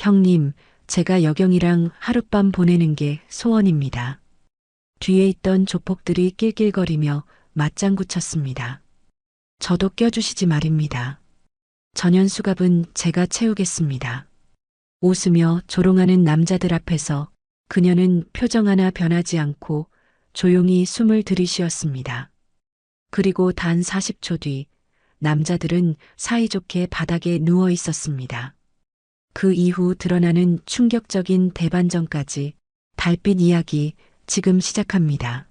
형님, 제가 여경이랑 하룻밤 보내는 게 소원입니다. 뒤에 있던 조폭들이 낄낄거리며 맞장구 쳤습니다. 저도 껴주시지 말입니다. 전현수갑은 제가 채우겠습니다. 웃으며 조롱하는 남자들 앞에서 그녀는 표정 하나 변하지 않고 조용히 숨을 들이쉬었습니다. 그리고 단 40초 뒤 남자들은 사이좋게 바닥에 누워 있었습니다. 그 이후 드러나는 충격적인 대반전까지 달빛 이야기 지금 시작합니다.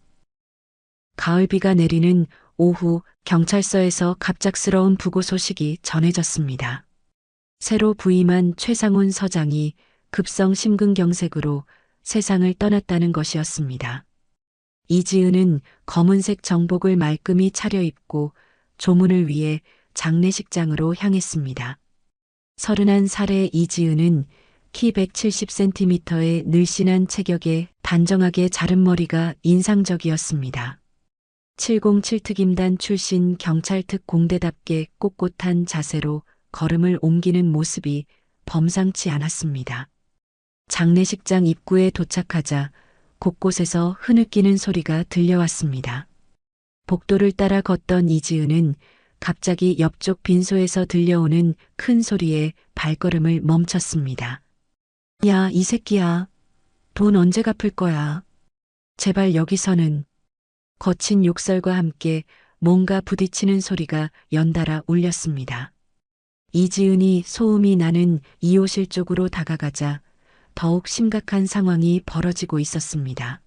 가을비가 내리는 오후 경찰서에서 갑작스러운 부고 소식이 전해졌습니다. 새로 부임한 최상훈 서장이 급성 심근경색으로 세상을 떠났다는 것이었습니다. 이지은은 검은색 정복을 말끔히 차려입고 조문을 위해 장례식장으로 향했습니다. 31살의 이지은은 키 170cm의 늘씬한 체격에 단정하게 자른 머리가 인상적이었습니다. 707특임단 출신 경찰특 공대답게 꼿꼿한 자세로 걸음을 옮기는 모습이 범상치 않았습니다. 장례식장 입구에 도착하자 곳곳에서 흐느끼는 소리가 들려왔습니다. 복도를 따라 걷던 이지은은 갑자기 옆쪽 빈소에서 들려오는 큰 소리에 발걸음을 멈췄습니다. 야, 이 새끼야. 돈 언제 갚을 거야? 제발 여기서는. 거친 욕설과 함께 뭔가 부딪히는 소리가 연달아 울렸습니다. 이지은이 소음이 나는 2호실 쪽으로 다가가자 더욱 심각한 상황이 벌어지고 있었습니다.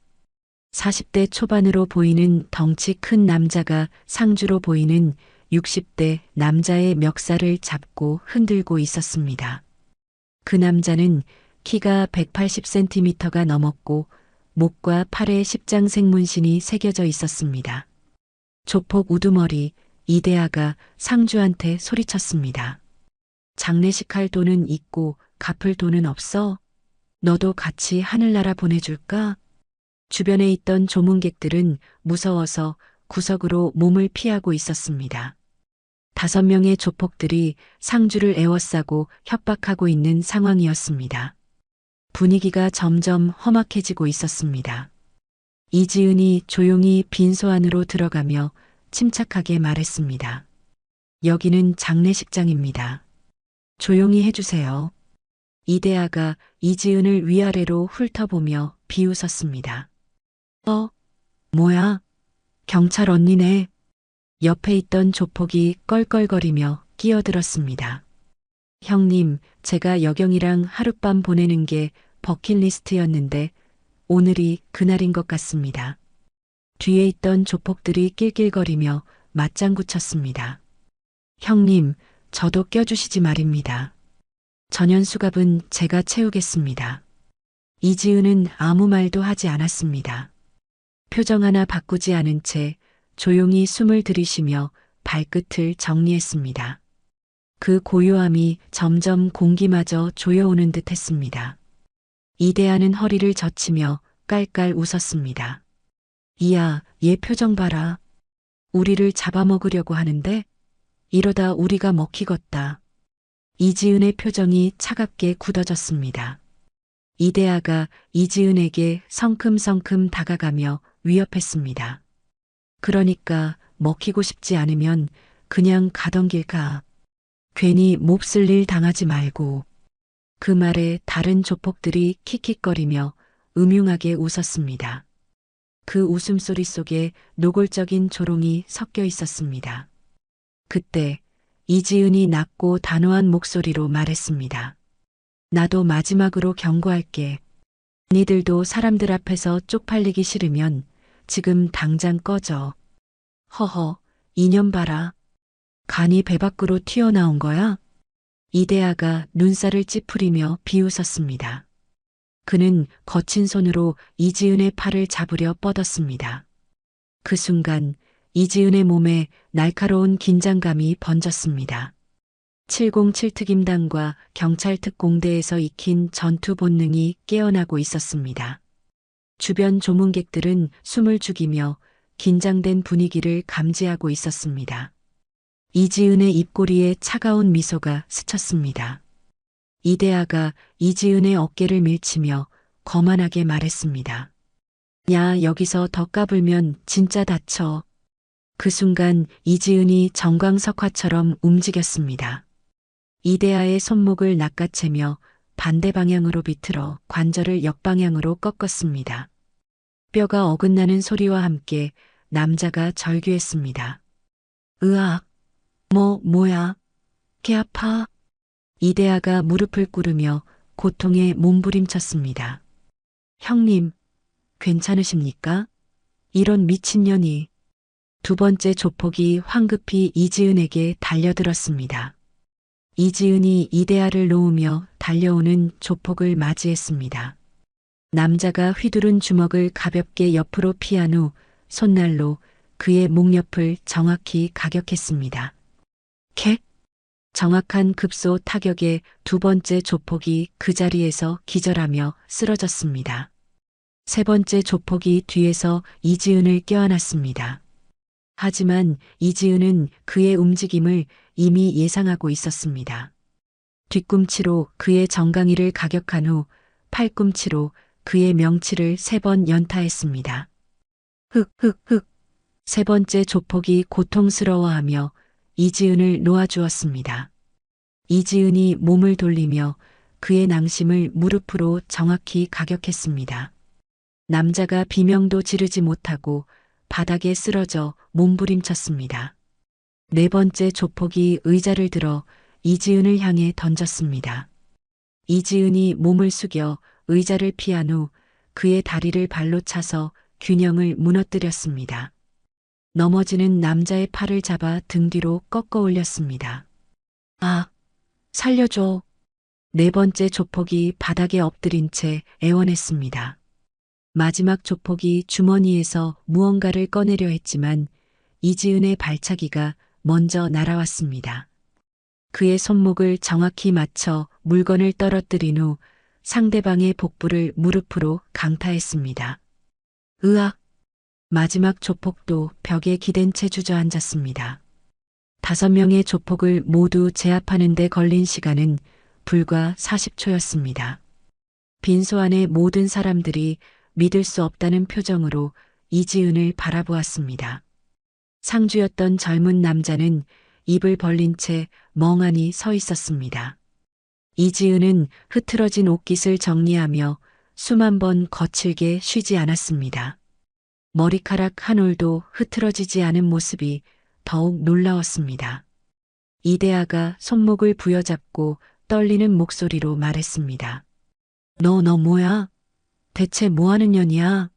40대 초반으로 보이는 덩치 큰 남자가 상주로 보이는 60대 남자의 멱살을 잡고 흔들고 있었습니다. 그 남자는 키가 180cm가 넘었고 목과 팔에 십장색 문신이 새겨져 있었습니다. 조폭 우두머리 이대하가 상주한테 소리쳤습니다. 장례식 할 돈은 있고 갚을 돈은 없어? 너도 같이 하늘나라 보내줄까? 주변에 있던 조문객들은 무서워서 구석으로 몸을 피하고 있었습니다. 5명의 조폭들이 상주를 에워싸고 협박하고 있는 상황이었습니다. 분위기가 점점 험악해지고 있었습니다. 이지은이 조용히 빈소 안으로 들어가며 침착하게 말했습니다. 여기는 장례식장입니다. 조용히 해주세요. 이대하가 이지은을 위아래로 훑어보며 비웃었습니다. 뭐야? 경찰 언니네. 옆에 있던 조폭이 껄껄거리며 끼어들었습니다. 형님, 제가 여경이랑 하룻밤 보내는 게 버킷리스트였는데 오늘이 그날인 것 같습니다. 뒤에 있던 조폭들이 낄낄거리며 맞장구 쳤습니다. 형님, 저도 껴주시지 말입니다. 전현수갑은 제가 채우겠습니다. 이지은은 아무 말도 하지 않았습니다. 표정 하나 바꾸지 않은 채 조용히 숨을 들이쉬며 발끝을 정리했습니다. 그 고요함이 점점 공기마저 조여오는 듯 했습니다. 이대하는 허리를 젖히며 깔깔 웃었습니다. 이야, 얘 표정 봐라. 우리를 잡아먹으려고 하는데 이러다 우리가 먹히겄다. 이지은의 표정이 차갑게 굳어졌습니다. 이대하가 이지은에게 성큼성큼 다가가며 위협했습니다. 그러니까 먹히고 싶지 않으면 그냥 가던 길 가. 괜히 몹쓸 일 당하지 말고. 그 말에 다른 조폭들이 킥킥거리며 음흉하게 웃었습니다. 그 웃음소리 속에 노골적인 조롱이 섞여 있었습니다. 그때 이지은이 낮고 단호한 목소리로 말했습니다. 나도 마지막으로 경고할게. 니들도 사람들 앞에서 쪽팔리기 싫으면 지금 당장 꺼져. 허허, 이년 봐라. 간이 배 밖으로 튀어나온 거야? 이대하가 눈살을 찌푸리며 비웃었습니다. 그는 거친 손으로 이지은의 팔을 잡으려 뻗었습니다. 그 순간 이지은의 몸에 날카로운 긴장감이 번졌습니다. 707특임단과 경찰특공대에서 익힌 전투 본능이 깨어나고 있었습니다. 주변 조문객들은 숨을 죽이며 긴장된 분위기를 감지하고 있었습니다. 이지은의 입꼬리에 차가운 미소가 스쳤습니다. 이대하가 이지은의 어깨를 밀치며 거만하게 말했습니다. 야, 여기서 더 까불면 진짜 다쳐. 그 순간 이지은이 정광석화처럼 움직였습니다. 이대하의 손목을 낚아채며 반대 방향으로 비틀어 관절을 역방향으로 꺾었습니다. 뼈가 어긋나는 소리와 함께 남자가 절규했습니다. 으악! 뭐야? 개 아파? 이대하가 무릎을 꿇으며 고통에 몸부림쳤습니다. 형님, 괜찮으십니까? 이런 미친년이. 두 번째 조폭이 황급히 이지은에게 달려들었습니다. 이지은이 이대하를 놓으며 달려오는 조폭을 맞이했습니다. 남자가 휘두른 주먹을 가볍게 옆으로 피한 후 손날로 그의 목 옆을 정확히 가격했습니다. 캣! 정확한 급소 타격에 두 번째 조폭이 그 자리에서 기절하며 쓰러졌습니다. 세 번째 조폭이 뒤에서 이지은을 껴안았습니다. 하지만 이지은은 그의 움직임을 이미 예상하고 있었습니다. 뒤꿈치로 그의 정강이를 가격한 후 팔꿈치로 그의 명치를 3번 연타했습니다. 흑흑흑. 세 번째 조폭이 고통스러워하며 이지은을 놓아주었습니다. 이지은이 몸을 돌리며 그의 낭심을 무릎으로 정확히 가격했습니다. 남자가 비명도 지르지 못하고 바닥에 쓰러져 몸부림쳤습니다. 네 번째 조폭이 의자를 들어 이지은을 향해 던졌습니다. 이지은이 몸을 숙여 의자를 피한 후 그의 다리를 발로 차서 균형을 무너뜨렸습니다. 넘어지는 남자의 팔을 잡아 등 뒤로 꺾어 올렸습니다. 아, 살려줘. 네 번째 조폭이 바닥에 엎드린 채 애원했습니다. 마지막 조폭이 주머니에서 무언가를 꺼내려 했지만 이지은의 발차기가 먼저 날아왔습니다. 그의 손목을 정확히 맞춰 물건을 떨어뜨린 후 상대방의 복부를 무릎으로 강타했습니다. 으악! 마지막 조폭도 벽에 기댄 채 주저앉았습니다. 5명의 조폭을 모두 제압하는 데 걸린 시간은 불과 40초였습니다. 빈소 안의 모든 사람들이 믿을 수 없다는 표정으로 이지은을 바라보았습니다. 상주였던 젊은 남자는 입을 벌린 채 멍하니 서 있었습니다. 이지은은 흐트러진 옷깃을 정리하며 수만 번 거칠게 쉬지 않았습니다. 머리카락 한 올도 흐트러지지 않은 모습이 더욱 놀라웠습니다. 이대하가 손목을 부여잡고 떨리는 목소리로 말했습니다. 너 뭐야? 대체 뭐하는 년이야?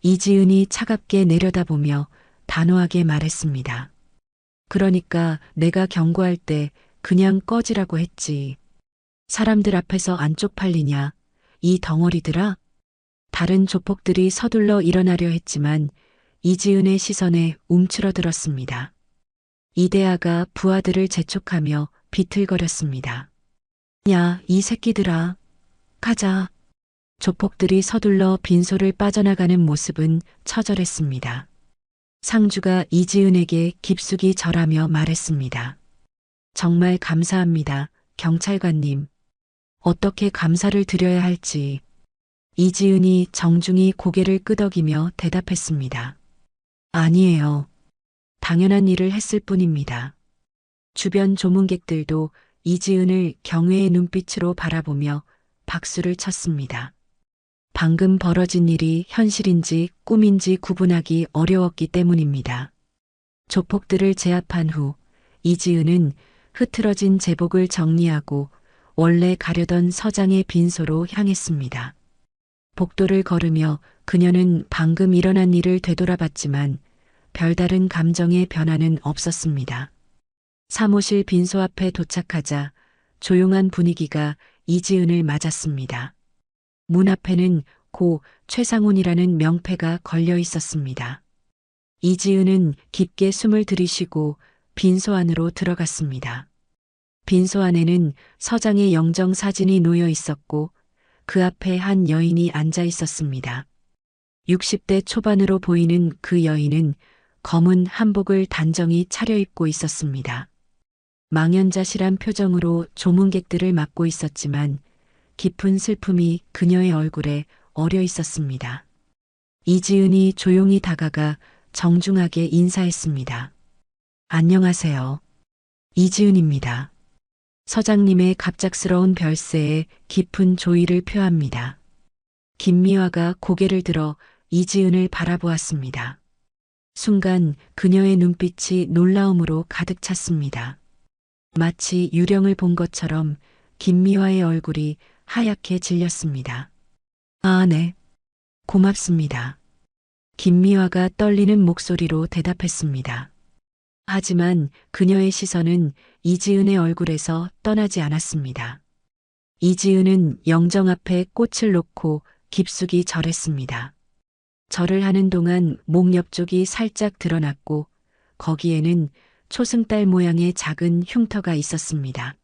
이지은이 차갑게 내려다보며 단호하게 말했습니다. 그러니까 내가 경고할 때 그냥 꺼지라고 했지. 사람들 앞에서 안 쪽팔리냐? 이 덩어리들아? 다른 조폭들이 서둘러 일어나려 했지만 이지은의 시선에 움츠러들었습니다. 이대하가 부하들을 재촉하며 비틀거렸습니다. 야, 이 새끼들아. 가자. 조폭들이 서둘러 빈소를 빠져나가는 모습은 처절했습니다. 상주가 이지은에게 깊숙이 절하며 말했습니다. 정말 감사합니다, 경찰관님. 어떻게 감사를 드려야 할지. 이지은이 정중히 고개를 끄덕이며 대답했습니다. 아니에요. 당연한 일을 했을 뿐입니다. 주변 조문객들도 이지은을 경외의 눈빛으로 바라보며 박수를 쳤습니다. 방금 벌어진 일이 현실인지 꿈인지 구분하기 어려웠기 때문입니다. 조폭들을 제압한 후 이지은은 흐트러진 제복을 정리하고 원래 가려던 서장의 빈소로 향했습니다. 복도를 걸으며 그녀는 방금 일어난 일을 되돌아봤지만 별다른 감정의 변화는 없었습니다. 사무실 빈소 앞에 도착하자 조용한 분위기가 이지은을 맞았습니다. 문 앞에는 고 최상훈이라는 명패가 걸려 있었습니다. 이지은은 깊게 숨을 들이쉬고 빈소 안으로 들어갔습니다. 빈소 안에는 서장의 영정 사진이 놓여 있었고 그 앞에 한 여인이 앉아 있었습니다. 60대 초반으로 보이는 그 여인은 검은 한복을 단정히 차려입고 있었습니다. 망연자실한 표정으로 조문객들을 맞고 있었지만 깊은 슬픔이 그녀의 얼굴에 어려 있었습니다. 이지은이 조용히 다가가 정중하게 인사했습니다. 안녕하세요. 이지은입니다. 서장님의 갑작스러운 별세에 깊은 조의를 표합니다. 김미화가 고개를 들어 이지은을 바라보았습니다. 순간 그녀의 눈빛이 놀라움으로 가득 찼습니다. 마치 유령을 본 것처럼 김미화의 얼굴이 하얗게 질렸습니다. 아, 네. 고맙습니다. 김미화가 떨리는 목소리로 대답했습니다. 하지만 그녀의 시선은 이지은의 얼굴에서 떠나지 않았습니다. 이지은은 영정 앞에 꽃을 놓고 깊숙이 절했습니다. 절을 하는 동안 목 옆쪽이 살짝 드러났고 거기에는 초승달 모양의 작은 흉터가 있었습니다.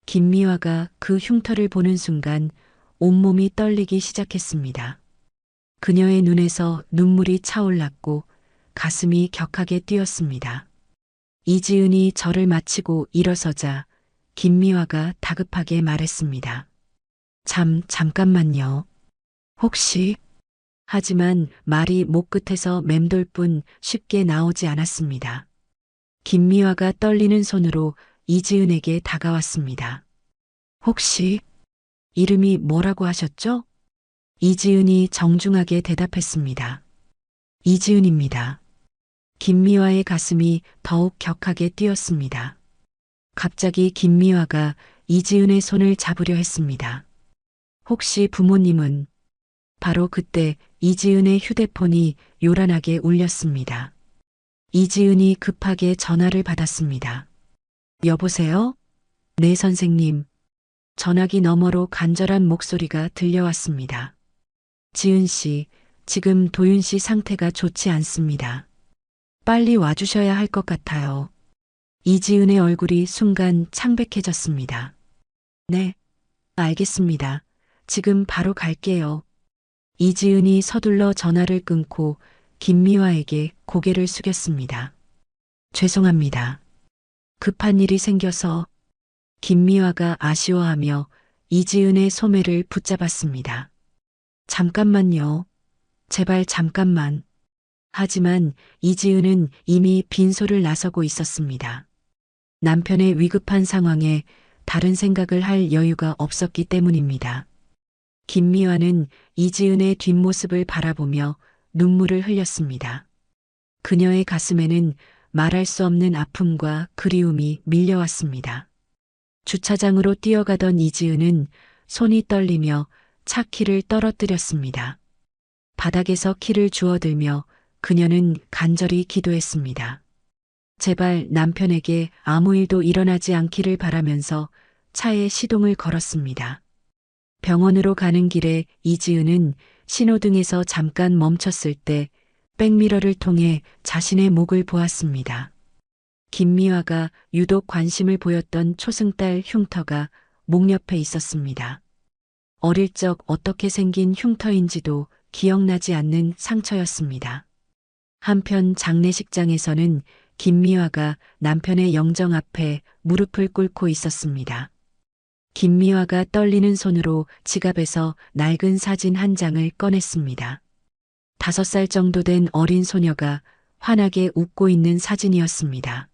김미화가 그 흉터를 보는 순간 온몸이 떨리기 시작했습니다. 그녀의 눈에서 눈물이 차올랐고 가슴이 격하게 뛰었습니다. 이지은이 절을 마치고 일어서자 김미화가 다급하게 말했습니다. 잠깐만요. 혹시... 하지만 말이 목 끝에서 맴돌 뿐 쉽게 나오지 않았습니다. 김미화가 떨리는 손으로 이지은에게 다가왔습니다. 혹시 이름이 뭐라고 하셨죠? 이지은이 정중하게 대답했습니다. 이지은입니다. 김미화의 가슴이 더욱 격하게 뛰었습니다. 갑자기 김미화가 이지은의 손을 잡으려 했습니다. 혹시 부모님은... 바로 그때 이지은의 휴대폰이 요란하게 울렸습니다. 이지은이 급하게 전화를 받았습니다. 여보세요? 네, 선생님. 전화기 너머로 간절한 목소리가 들려왔습니다. 지은 씨, 지금 도윤 씨 상태가 좋지 않습니다. 빨리 와주셔야 할 것 같아요. 이지은의 얼굴이 순간 창백해졌습니다. 네, 알겠습니다. 지금 바로 갈게요. 이지은이 서둘러 전화를 끊고 김미화에게 고개를 숙였습니다. 죄송합니다. 급한 일이 생겨서. 김미화가 아쉬워하며 이지은의 소매를 붙잡았습니다. 잠깐만요. 제발 잠깐만. 하지만 이지은은 이미 빈소를 나서고 있었습니다. 남편의 위급한 상황에 다른 생각을 할 여유가 없었기 때문입니다. 김미화는 이지은의 뒷모습을 바라보며 눈물을 흘렸습니다. 그녀의 가슴에는 말할 수 없는 아픔과 그리움이 밀려왔습니다. 주차장으로 뛰어가던 이지은은 손이 떨리며 차 키를 떨어뜨렸습니다. 바닥에서 키를 주워들며 그녀는 간절히 기도했습니다. 제발 남편에게 아무 일도 일어나지 않기를 바라면서 차에 시동을 걸었습니다. 병원으로 가는 길에 이지은은 신호등에서 잠깐 멈췄을 때 백미러를 통해 자신의 목을 보았습니다. 김미화가 유독 관심을 보였던 초승달 흉터가 목 옆에 있었습니다. 어릴 적 어떻게 생긴 흉터인지도 기억나지 않는 상처였습니다. 한편 장례식장에서는 김미화가 남편의 영정 앞에 무릎을 꿇고 있었습니다. 김미화가 떨리는 손으로 지갑에서 낡은 사진 한 장을 꺼냈습니다. 5살 정도 된 어린 소녀가 환하게 웃고 있는 사진이었습니다.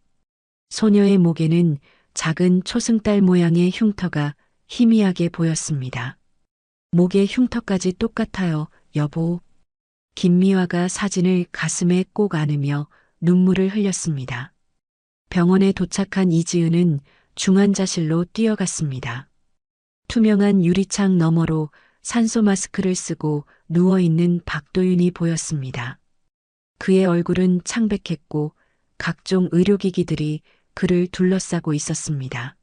소녀의 목에는 작은 초승달 모양의 흉터가 희미하게 보였습니다. 목의 흉터까지 똑같아요, 여보. 김미화가 사진을 가슴에 꼭 안으며 눈물을 흘렸습니다. 병원에 도착한 이지은은 중환자실로 뛰어갔습니다. 투명한 유리창 너머로 산소 마스크를 쓰고 누워있는 박도윤이 보였습니다. 그의 얼굴은 창백했고 각종 의료기기들이 그를 둘러싸고 있었습니다.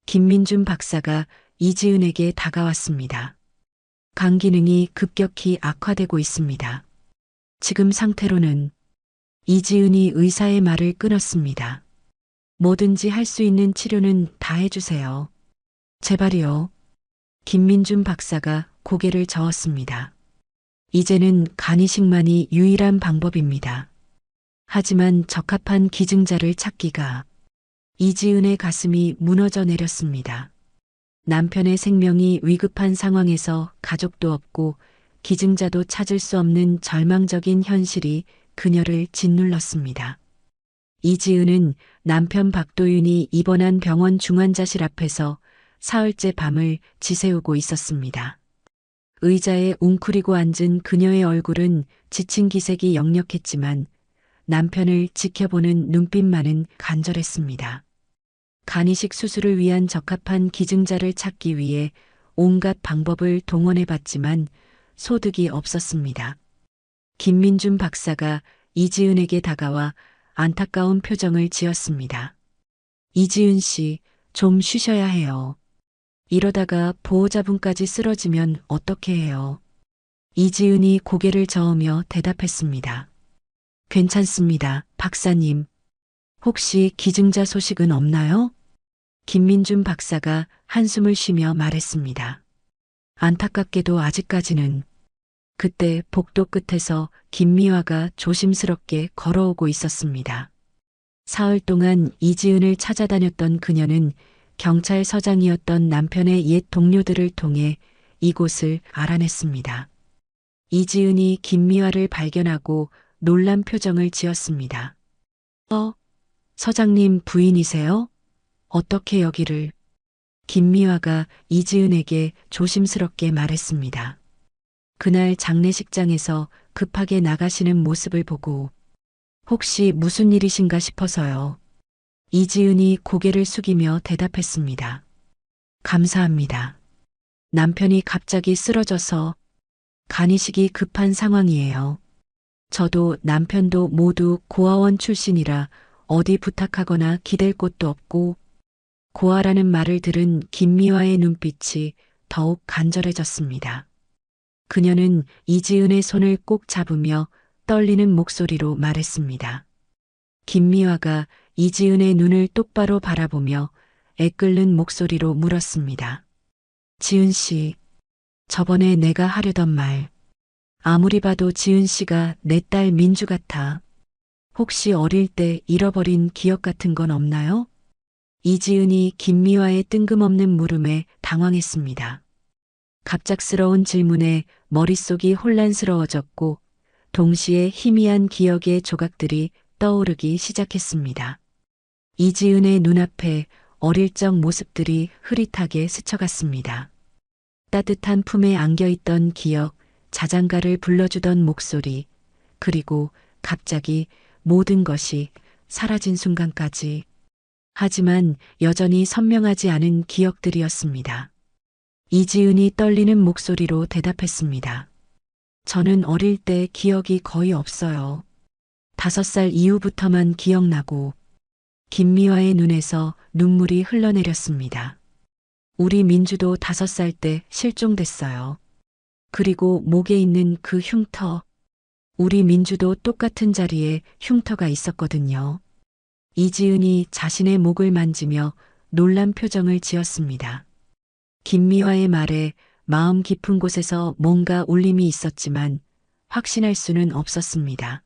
김민준 박사가 이지은에게 다가왔습니다. 간 기능이 급격히 악화되고 있습니다. 지금 상태로는... 이지은이 의사의 말을 끊었습니다. 뭐든지 할 수 있는 치료는 다 해주세요. 제발이요. 김민준 박사가 고개를 저었습니다. 이제는 간이식만이 유일한 방법입니다. 하지만 적합한 기증자를 찾기가... 이지은의 가슴이 무너져 내렸습니다. 남편의 생명이 위급한 상황에서 가족도 없고 기증자도 찾을 수 없는 절망적인 현실이 그녀를 짓눌렀습니다. 이지은은 남편 박도윤이 입원한 병원 중환자실 앞에서 사흘째 밤을 지새우고 있었습니다. 의자에 웅크리고 앉은 그녀의 얼굴은 지친 기색이 역력했지만 남편을 지켜보는 눈빛만은 간절했습니다. 간이식 수술을 위한 적합한 기증자를 찾기 위해 온갖 방법을 동원해봤지만 소득이 없었습니다. 김민준 박사가 이지은에게 다가와 안타까운 표정을 지었습니다. 이지은 씨, 좀 쉬셔야 해요. 이러다가 보호자분까지 쓰러지면 어떻게 해요? 이지은이 고개를 저으며 대답했습니다. 괜찮습니다, 박사님. 혹시 기증자 소식은 없나요? 김민준 박사가 한숨을 쉬며 말했습니다. 안타깝게도 아직까지는. 그때 복도 끝에서 김미화가 조심스럽게 걸어오고 있었습니다. 사흘 동안 이지은을 찾아다녔던 그녀는 경찰서장이었던 남편의 옛 동료들을 통해 이곳을 알아냈습니다. 이지은이 김미화를 발견하고 놀란 표정을 지었습니다. 서장님 부인이세요? 어떻게 여기를? 김미화가 이지은에게 조심스럽게 말했습니다. 그날 장례식장에서 급하게 나가시는 모습을 보고 혹시 무슨 일이신가 싶어서요. 이지은이 고개를 숙이며 대답했습니다. 감사합니다. 남편이 갑자기 쓰러져서 간이식이 급한 상황이에요. 저도 남편도 모두 고아원 출신이라 어디 부탁하거나 기댈 곳도 없고 고아라는 말을 들은 김미화의 눈빛이 더욱 간절해졌습니다. 그녀는 이지은의 손을 꼭 잡으며 떨리는 목소리로 말했습니다. 김미화가 이지은의 눈을 똑바로 바라보며 애끓는 목소리로 물었습니다. 지은 씨, 저번에 내가 하려던 말. 아무리 봐도 지은 씨가 내 딸 민주 같아. 혹시 어릴 때 잃어버린 기억 같은 건 없나요? 이지은이 김미화의 뜬금없는 물음에 당황했습니다. 갑작스러운 질문에 머릿속이 혼란스러워졌고 동시에 희미한 기억의 조각들이 떠오르기 시작했습니다. 이지은의 눈앞에 어릴 적 모습들이 흐릿하게 스쳐갔습니다. 따뜻한 품에 안겨있던 기억, 자장가를 불러주던 목소리, 그리고 갑자기 모든 것이 사라진 순간까지. 하지만 여전히 선명하지 않은 기억들이었습니다. 이지은이 떨리는 목소리로 대답했습니다. 저는 어릴 때 기억이 거의 없어요. 5살 이후부터만 기억나고. 김미화의 눈에서 눈물이 흘러내렸습니다. 우리 민주도 5살 때 실종됐어요. 그리고 목에 있는 그 흉터. 우리 민주도 똑같은 자리에 흉터가 있었거든요. 이지은이 자신의 목을 만지며 놀란 표정을 지었습니다. 김미화의 말에 마음 깊은 곳에서 뭔가 울림이 있었지만 확신할 수는 없었습니다.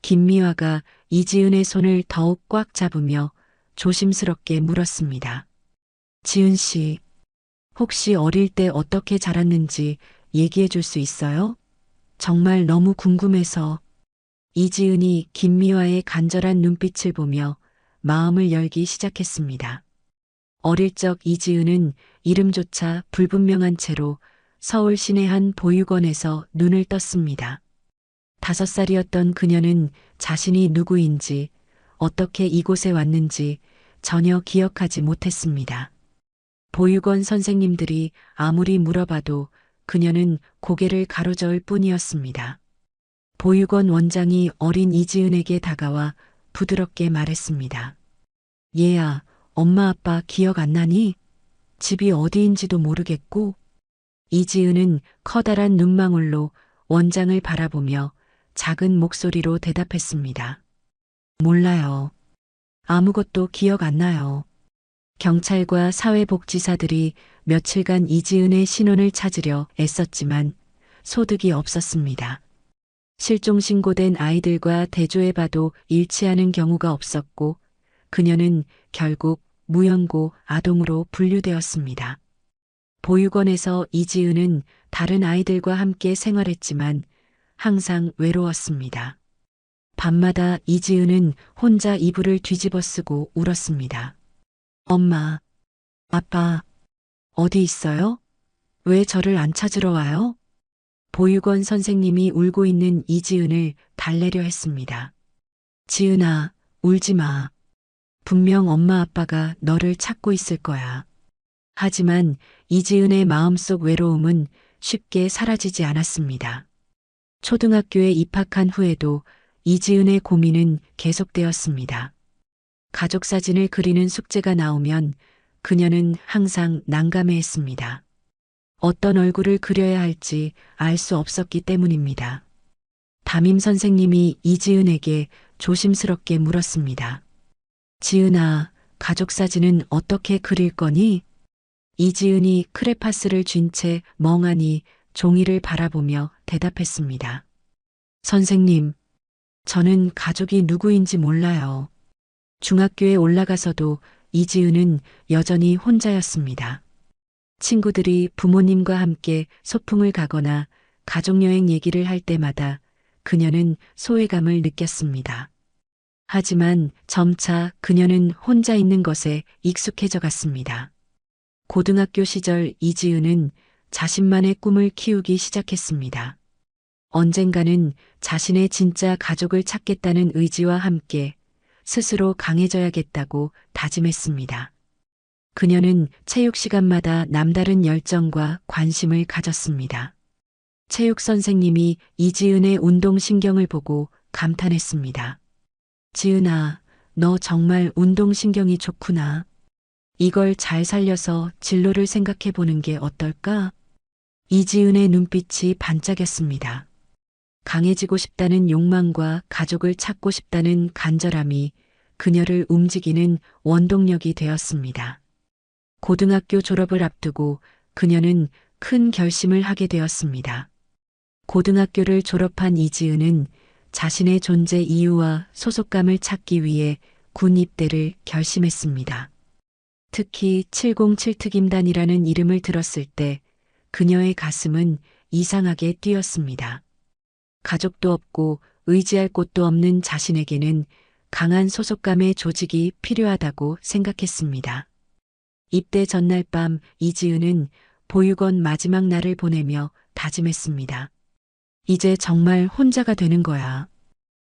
김미화가 이지은의 손을 더욱 꽉 잡으며 조심스럽게 물었습니다. 지은 씨, 혹시 어릴 때 어떻게 자랐는지 얘기해 줄 수 있어요? 정말 너무 궁금해서. 이지은이 김미화의 간절한 눈빛을 보며 마음을 열기 시작했습니다. 어릴 적 이지은은 이름조차 불분명한 채로 서울 시내 한 보육원에서 눈을 떴습니다. 5살이었던 그녀는 자신이 누구인지, 어떻게 이곳에 왔는지 전혀 기억하지 못했습니다. 보육원 선생님들이 아무리 물어봐도 그녀는 고개를 가로저을 뿐이었습니다. 보육원 원장이 어린 이지은에게 다가와 부드럽게 말했습니다. 얘야, 엄마 아빠 기억 안 나니? 집이 어디인지도 모르겠고. 이지은은 커다란 눈망울로 원장을 바라보며 작은 목소리로 대답했습니다. 몰라요. 아무것도 기억 안 나요. 경찰과 사회복지사들이 며칠간 이지은의 신원을 찾으려 애썼지만 소득이 없었습니다. 실종 신고된 아이들과 대조해봐도 일치하는 경우가 없었고 그녀는 결국 무연고 아동으로 분류되었습니다. 보육원에서 이지은은 다른 아이들과 함께 생활했지만 항상 외로웠습니다. 밤마다 이지은은 혼자 이불을 뒤집어 쓰고 울었습니다. 엄마, 아빠, 어디 있어요? 왜 저를 안 찾으러 와요? 보육원 선생님이 울고 있는 이지은을 달래려 했습니다. 지은아, 울지 마. 분명 엄마 아빠가 너를 찾고 있을 거야. 하지만 이지은의 마음속 외로움은 쉽게 사라지지 않았습니다. 초등학교에 입학한 후에도 이지은의 고민은 계속되었습니다. 가족 사진을 그리는 숙제가 나오면 그녀는 항상 난감해했습니다. 어떤 얼굴을 그려야 할지 알 수 없었기 때문입니다. 담임 선생님이 이지은에게 조심스럽게 물었습니다. 지은아, 가족 사진은 어떻게 그릴 거니? 이지은이 크레파스를 쥔 채 멍하니 종이를 바라보며 대답했습니다. 선생님, 저는 가족이 누구인지 몰라요. 중학교에 올라가서도 이지은은 여전히 혼자였습니다. 친구들이 부모님과 함께 소풍을 가거나 가족여행 얘기를 할 때마다 그녀는 소외감을 느꼈습니다. 하지만 점차 그녀는 혼자 있는 것에 익숙해져 갔습니다. 고등학교 시절 이지은은 자신만의 꿈을 키우기 시작했습니다. 언젠가는 자신의 진짜 가족을 찾겠다는 의지와 함께 스스로 강해져야겠다고 다짐했습니다. 그녀는 체육 시간마다 남다른 열정과 관심을 가졌습니다. 체육 선생님이 이지은의 운동신경을 보고 감탄했습니다. 지은아, 너 정말 운동신경이 좋구나. 이걸 잘 살려서 진로를 생각해 보는 게 어떨까? 이지은의 눈빛이 반짝였습니다. 강해지고 싶다는 욕망과 가족을 찾고 싶다는 간절함이 그녀를 움직이는 원동력이 되었습니다. 고등학교 졸업을 앞두고 그녀는 큰 결심을 하게 되었습니다. 고등학교를 졸업한 이지은은 자신의 존재 이유와 소속감을 찾기 위해 군 입대를 결심했습니다. 특히 707특임단이라는 이름을 들었을 때 그녀의 가슴은 이상하게 뛰었습니다. 가족도 없고 의지할 곳도 없는 자신에게는 강한 소속감의 조직이 필요하다고 생각했습니다. 입대 전날 밤 이지은은 보육원 마지막 날을 보내며 다짐했습니다. 이제 정말 혼자가 되는 거야.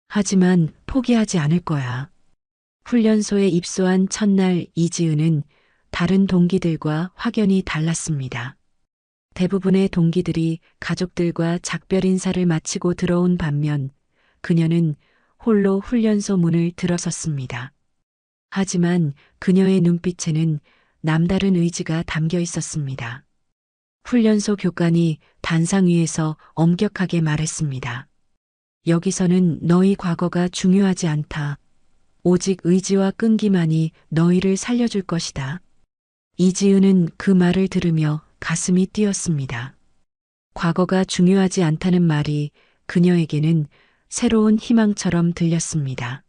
하지만 포기하지 않을 거야. 훈련소에 입소한 첫날 이지은은 다른 동기들과 확연히 달랐습니다. 대부분의 동기들이 가족들과 작별 인사를 마치고 들어온 반면 그녀는 홀로 훈련소 문을 들어섰습니다. 하지만 그녀의 눈빛에는 남다른 의지가 담겨 있었습니다. 훈련소 교관이 단상 위에서 엄격하게 말했습니다. 여기서는 너희 과거가 중요하지 않다. 오직 의지와 끈기만이 너희를 살려줄 것이다. 이지은은 그 말을 들으며 가슴이 뛰었습니다. 과거가 중요하지 않다는 말이 그녀에게는 새로운 희망처럼 들렸습니다.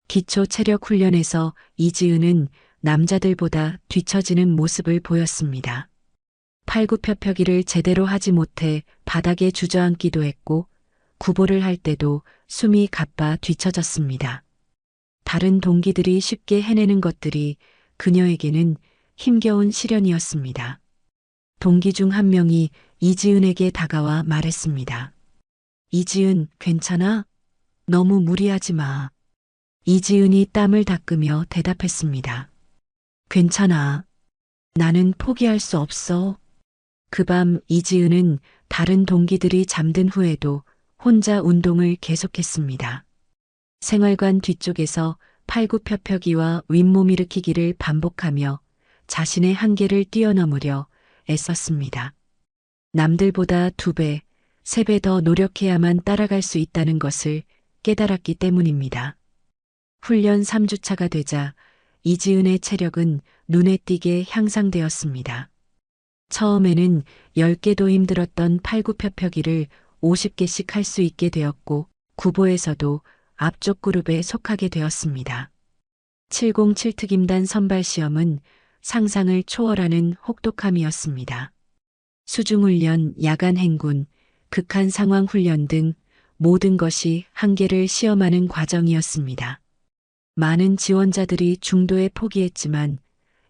기초 체력 훈련에서 이지은은 남자들보다 뒤처지는 모습을 보였습니다. 팔굽혀펴기를 제대로 하지 못해 바닥에 주저앉기도 했고 구보를 할 때도 숨이 가빠 뒤처졌습니다. 다른 동기들이 쉽게 해내는 것들이 그녀에게는 힘겨운 시련이었습니다. 동기 중 한 명이 이지은에게 다가와 말했습니다. 이지은, 괜찮아? 너무 무리하지 마. 이지은이 땀을 닦으며 대답했습니다. 괜찮아. 나는 포기할 수 없어. 그 밤 이지은은 다른 동기들이 잠든 후에도 혼자 운동을 계속했습니다. 생활관 뒤쪽에서 팔굽혀펴기와 윗몸 일으키기를 반복하며 자신의 한계를 뛰어넘으려 애썼습니다. 남들보다 2배, 3배 더 노력해야만 따라갈 수 있다는 것을 깨달았기 때문입니다. 훈련 3주차가 되자 이지은의 체력은 눈에 띄게 향상되었습니다. 처음에는 10개도 힘들었던 팔굽혀펴기를 50개씩 할 수 있게 되었고 구보에서도 앞쪽 그룹에 속하게 되었습니다. 707특임단 선발 시험은 상상을 초월하는 혹독함이었습니다. 수중훈련, 야간 행군, 극한 상황 훈련 등 모든 것이 한계를 시험하는 과정이었습니다. 많은 지원자들이 중도에 포기했지만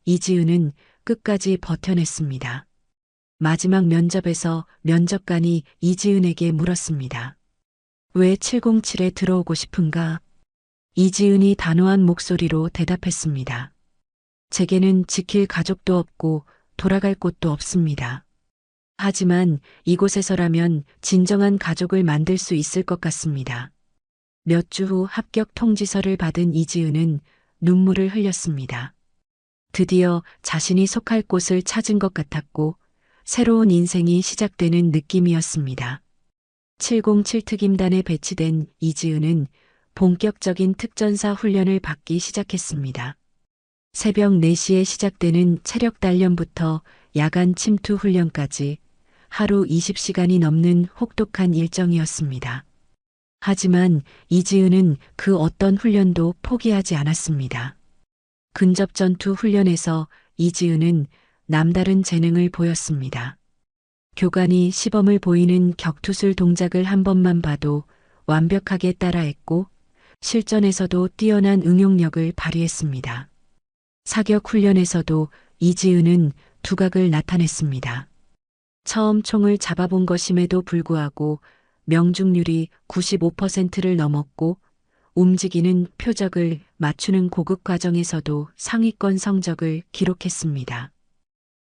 이지은은 끝까지 버텨냈습니다. 마지막 면접에서 면접관이 이지은에게 물었습니다. 왜 707에 들어오고 싶은가? 이지은이 단호한 목소리로 대답했습니다. 제게는 지킬 가족도 없고 돌아갈 곳도 없습니다. 하지만 이곳에서라면 진정한 가족을 만들 수 있을 것 같습니다. 몇 주 후 합격 통지서를 받은 이지은은 눈물을 흘렸습니다. 드디어 자신이 속할 곳을 찾은 것 같았고 새로운 인생이 시작되는 느낌이었습니다. 707특임단에 배치된 이지은은 본격적인 특전사 훈련을 받기 시작했습니다. 새벽 4시에 시작되는 체력 단련부터 야간 침투 훈련까지 하루 20시간이 넘는 혹독한 일정이었습니다. 하지만 이지은은 그 어떤 훈련도 포기하지 않았습니다. 근접 전투 훈련에서 이지은은 남다른 재능을 보였습니다. 교관이 시범을 보이는 격투술 동작을 한 번만 봐도 완벽하게 따라했고 실전에서도 뛰어난 응용력을 발휘했습니다. 사격 훈련에서도 이지은은 두각을 나타냈습니다. 처음 총을 잡아본 것임에도 불구하고 명중률이 95%를 넘었고 움직이는 표적을 맞추는 고급 과정에서도 상위권 성적을 기록했습니다.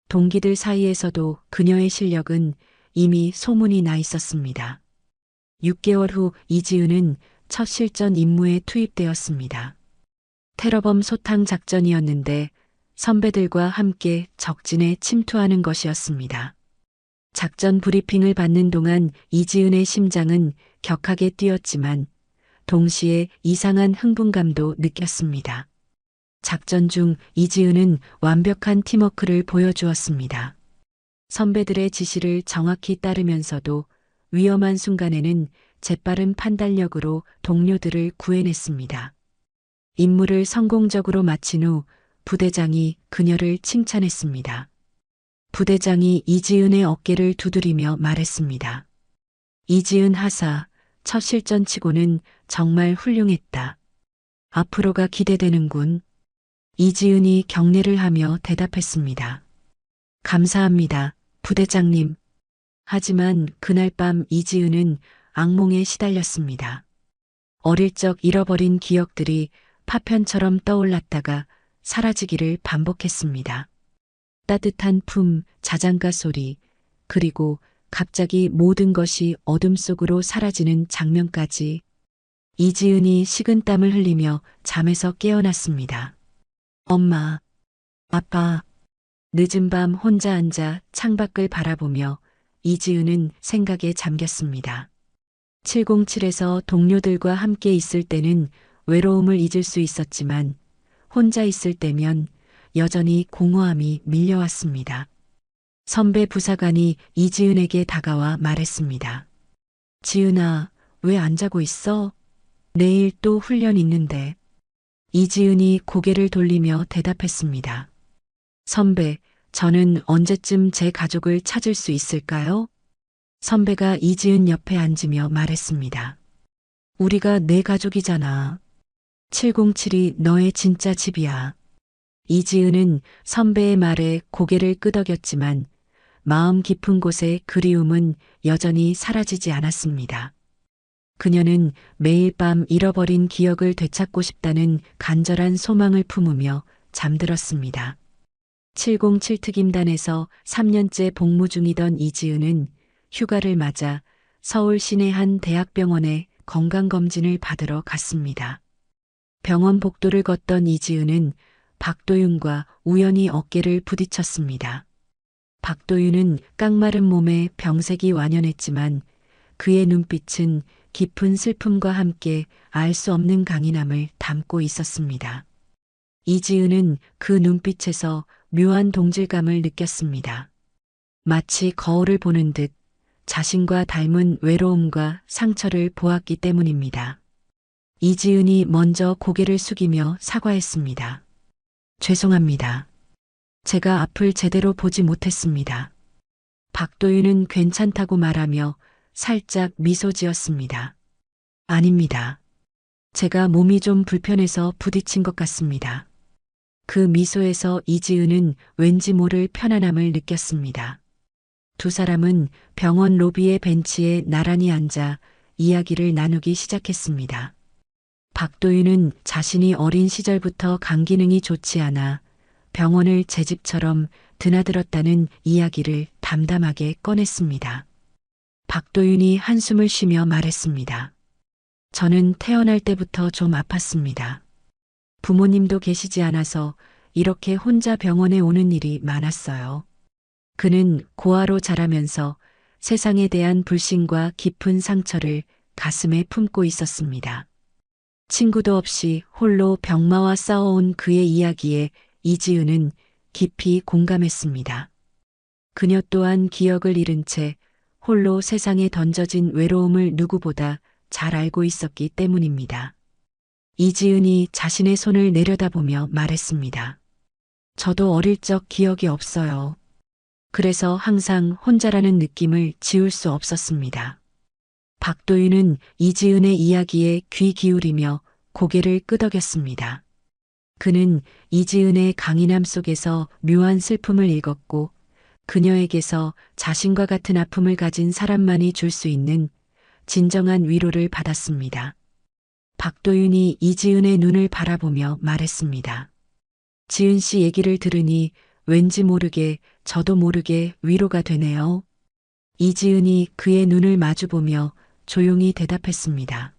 동기들 사이에서도 그녀의 실력은 이미 소문이 나 있었습니다. 6개월 후 이지은은 첫 실전 임무에 투입되었습니다. 테러범 소탕 작전이었는데 선배들과 함께 적진에 침투하는 것이었습니다. 작전 브리핑을 받는 동안 이지은의 심장은 격하게 뛰었지만 동시에 이상한 흥분감도 느꼈습니다. 작전 중 이지은은 완벽한 팀워크를 보여주었습니다. 선배들의 지시를 정확히 따르면서도 위험한 순간에는 재빠른 판단력으로 동료들을 구해냈습니다. 임무를 성공적으로 마친 후 부대장이 그녀를 칭찬했습니다. 부대장이 이지은의 어깨를 두드리며 말했습니다. 이지은 하사, 첫 실전치고는 정말 훌륭했다. 앞으로가 기대되는군. 이지은이 경례를 하며 대답했습니다. 감사합니다, 부대장님. 하지만 그날 밤 이지은은 악몽에 시달렸습니다. 어릴 적 잃어버린 기억들이 파편처럼 떠올랐다가 사라지기를 반복했습니다. 따뜻한 품, 자장가 소리, 그리고 갑자기 모든 것이 어둠 속으로 사라지는 장면까지. 이지은이 식은땀을 흘리며 잠에서 깨어났습니다. 엄마, 아빠. 늦은 밤 혼자 앉아 창밖을 바라보며 이지은은 생각에 잠겼습니다. 707에서 동료들과 함께 있을 때는 외로움을 잊을 수 있었지만 혼자 있을 때면 여전히 공허함이 밀려왔습니다. 선배 부사관이 이지은에게 다가와 말했습니다. 지은아, 왜 안 자고 있어? 내일 또 훈련 있는데. 이지은이 고개를 돌리며 대답했습니다. 선배, 저는 언제쯤 제 가족을 찾을 수 있을까요? 선배가 이지은 옆에 앉으며 말했습니다. 우리가 내 가족이잖아. 707이 너의 진짜 집이야. 이지은은 선배의 말에 고개를 끄덕였지만 마음 깊은 곳의 그리움은 여전히 사라지지 않았습니다. 그녀는 매일 밤 잃어버린 기억을 되찾고 싶다는 간절한 소망을 품으며 잠들었습니다. 707특임단에서 3년째 복무 중이던 이지은은 휴가를 맞아 서울 시내 한 대학병원에 건강검진을 받으러 갔습니다. 병원 복도를 걷던 이지은은 박도윤과 우연히 어깨를 부딪혔습니다. 박도윤은 깡마른 몸에 병색이 완연했지만 그의 눈빛은 깊은 슬픔과 함께 알 수 없는 강인함을 담고 있었습니다. 이지은은 그 눈빛에서 묘한 동질감을 느꼈습니다. 마치 거울을 보는 듯 자신과 닮은 외로움과 상처를 보았기 때문입니다. 이지은이 먼저 고개를 숙이며 사과했습니다. 죄송합니다. 제가 앞을 제대로 보지 못했습니다. 박도윤은 괜찮다고 말하며 살짝 미소 지었습니다. 아닙니다. 제가 몸이 좀 불편해서 부딪힌 것 같습니다. 그 미소에서 이지은은 왠지 모를 편안함을 느꼈습니다. 두 사람은 병원 로비의 벤치에 나란히 앉아 이야기를 나누기 시작했습니다. 박도윤은 자신이 어린 시절부터 간 기능이 좋지 않아 병원을 제 집처럼 드나들었다는 이야기를 담담하게 꺼냈습니다. 박도윤이 한숨을 쉬며 말했습니다. 저는 태어날 때부터 좀 아팠습니다. 부모님도 계시지 않아서 이렇게 혼자 병원에 오는 일이 많았어요. 그는 고아로 자라면서 세상에 대한 불신과 깊은 상처를 가슴에 품고 있었습니다. 친구도 없이 홀로 병마와 싸워온 그의 이야기에 이지은은 깊이 공감했습니다. 그녀 또한 기억을 잃은 채 홀로 세상에 던져진 외로움을 누구보다 잘 알고 있었기 때문입니다. 이지은이 자신의 손을 내려다보며 말했습니다. 저도 어릴 적 기억이 없어요. 그래서 항상 혼자라는 느낌을 지울 수 없었습니다. 박도윤은 이지은의 이야기에 귀 기울이며 고개를 끄덕였습니다. 그는 이지은의 강인함 속에서 묘한 슬픔을 읽었고 그녀에게서 자신과 같은 아픔을 가진 사람만이 줄 수 있는 진정한 위로를 받았습니다. 박도윤이 이지은의 눈을 바라보며 말했습니다. 지은 씨 얘기를 들으니 왠지 모르게 저도 모르게 위로가 되네요. 이지은이 그의 눈을 마주보며 조용히 대답했습니다.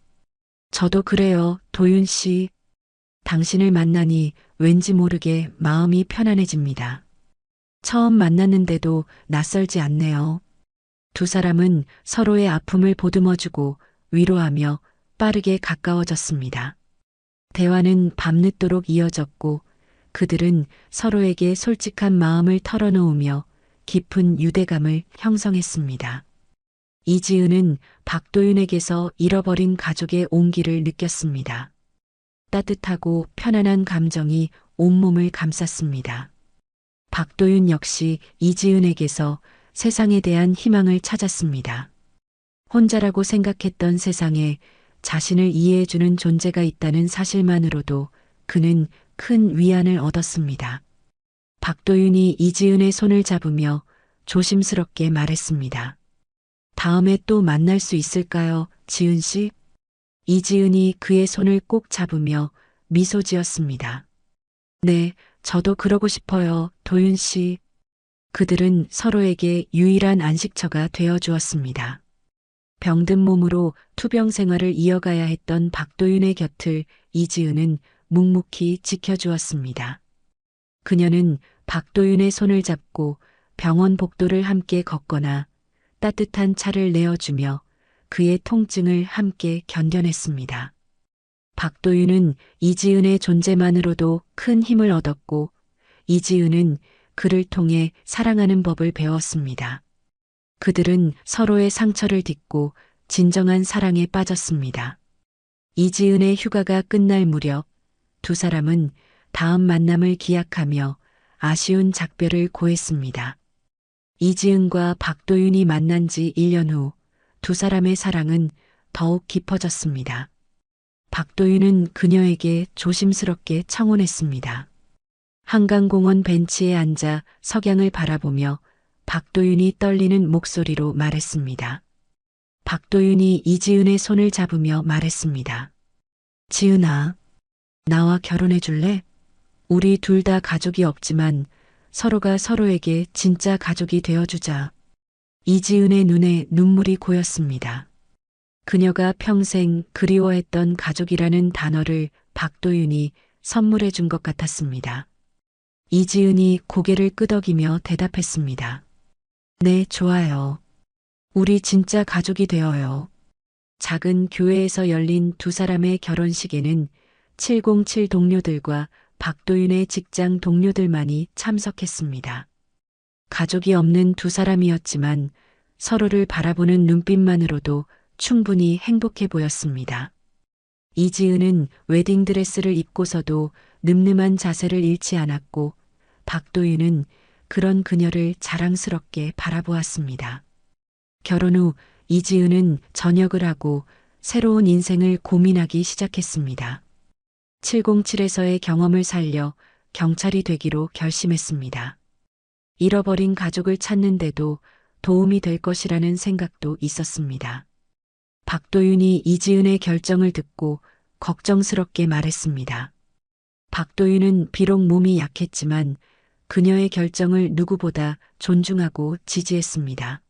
저도 그래요, 도윤 씨. 당신을 만나니 왠지 모르게 마음이 편안해집니다. 처음 만났는데도 낯설지 않네요. 두 사람은 서로의 아픔을 보듬어주고 위로하며 빠르게 가까워졌습니다. 대화는 밤늦도록 이어졌고 그들은 서로에게 솔직한 마음을 털어놓으며 깊은 유대감을 형성했습니다. 이지은은 박도윤에게서 잃어버린 가족의 온기를 느꼈습니다. 따뜻하고 편안한 감정이 온몸을 감쌌습니다. 박도윤 역시 이지은에게서 세상에 대한 희망을 찾았습니다. 혼자라고 생각했던 세상에 자신을 이해해주는 존재가 있다는 사실만으로도 그는 큰 위안을 얻었습니다. 박도윤이 이지은의 손을 잡으며 조심스럽게 말했습니다. 다음에 또 만날 수 있을까요, 지은 씨? 이지은이 그의 손을 꼭 잡으며 미소 지었습니다. 네, 저도 그러고 싶어요, 도윤 씨. 그들은 서로에게 유일한 안식처가 되어 주었습니다. 병든 몸으로 투병 생활을 이어가야 했던 박도윤의 곁을 이지은은 묵묵히 지켜주었습니다. 그녀는 박도윤의 손을 잡고 병원 복도를 함께 걷거나 따뜻한 차를 내어주며 그의 통증을 함께 견뎌냈습니다. 박도윤은 이지은의 존재만으로도 큰 힘을 얻었고 이지은은 그를 통해 사랑하는 법을 배웠습니다. 그들은 서로의 상처를 딛고 진정한 사랑에 빠졌습니다. 이지은의 휴가가 끝날 무렵 두 사람은 다음 만남을 기약하며 아쉬운 작별을 고했습니다. 이지은과 박도윤이 만난 지 1년 후 두 사람의 사랑은 더욱 깊어졌습니다. 박도윤은 그녀에게 조심스럽게 청혼했습니다. 한강공원 벤치에 앉아 석양을 바라보며 박도윤이 떨리는 목소리로 말했습니다. 박도윤이 이지은의 손을 잡으며 말했습니다. 지은아, 나와 결혼해 줄래? 우리 둘 다 가족이 없지만 서로가 서로에게 진짜 가족이 되어주자. 이지은의 눈에 눈물이 고였습니다. 그녀가 평생 그리워했던 가족이라는 단어를 박도윤이 선물해 준 것 같았습니다. 이지은이 고개를 끄덕이며 대답했습니다. 네, 좋아요. 우리 진짜 가족이 되어요. 작은 교회에서 열린 두 사람의 결혼식에는 707 동료들과 박도윤의 직장 동료들만이 참석했습니다. 가족이 없는 두 사람이었지만 서로를 바라보는 눈빛만으로도 충분히 행복해 보였습니다. 이지은은 웨딩드레스를 입고서도 늠름한 자세를 잃지 않았고 박도윤은 그런 그녀를 자랑스럽게 바라보았습니다. 결혼 후 이지은은 전역을 하고 새로운 인생을 고민하기 시작했습니다. 707에서의 경험을 살려 경찰이 되기로 결심했습니다. 잃어버린 가족을 찾는데도 도움이 될 것이라는 생각도 있었습니다. 박도윤이 이지은의 결정을 듣고 걱정스럽게 말했습니다. 박도윤은 비록 몸이 약했지만 그녀의 결정을 누구보다 존중하고 지지했습니다.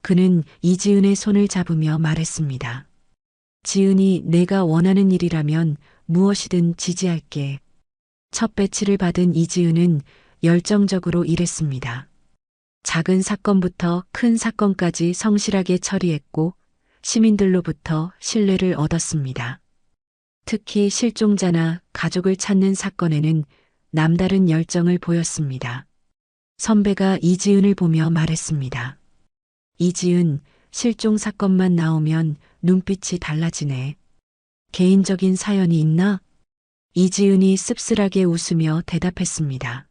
그는 이지은의 손을 잡으며 말했습니다. 지은이 내가 원하는 일이라면 무엇이든 지지할게. 첫 배치를 받은 이지은은 열정적으로 일했습니다. 작은 사건부터 큰 사건까지 성실하게 처리했고 시민들로부터 신뢰를 얻었습니다. 특히 실종자나 가족을 찾는 사건에는 남다른 열정을 보였습니다. 선배가 이지은을 보며 말했습니다. 이지은, 실종 사건만 나오면 눈빛이 달라지네. 개인적인 사연이 있나? 이지은이 씁쓸하게 웃으며 대답했습니다.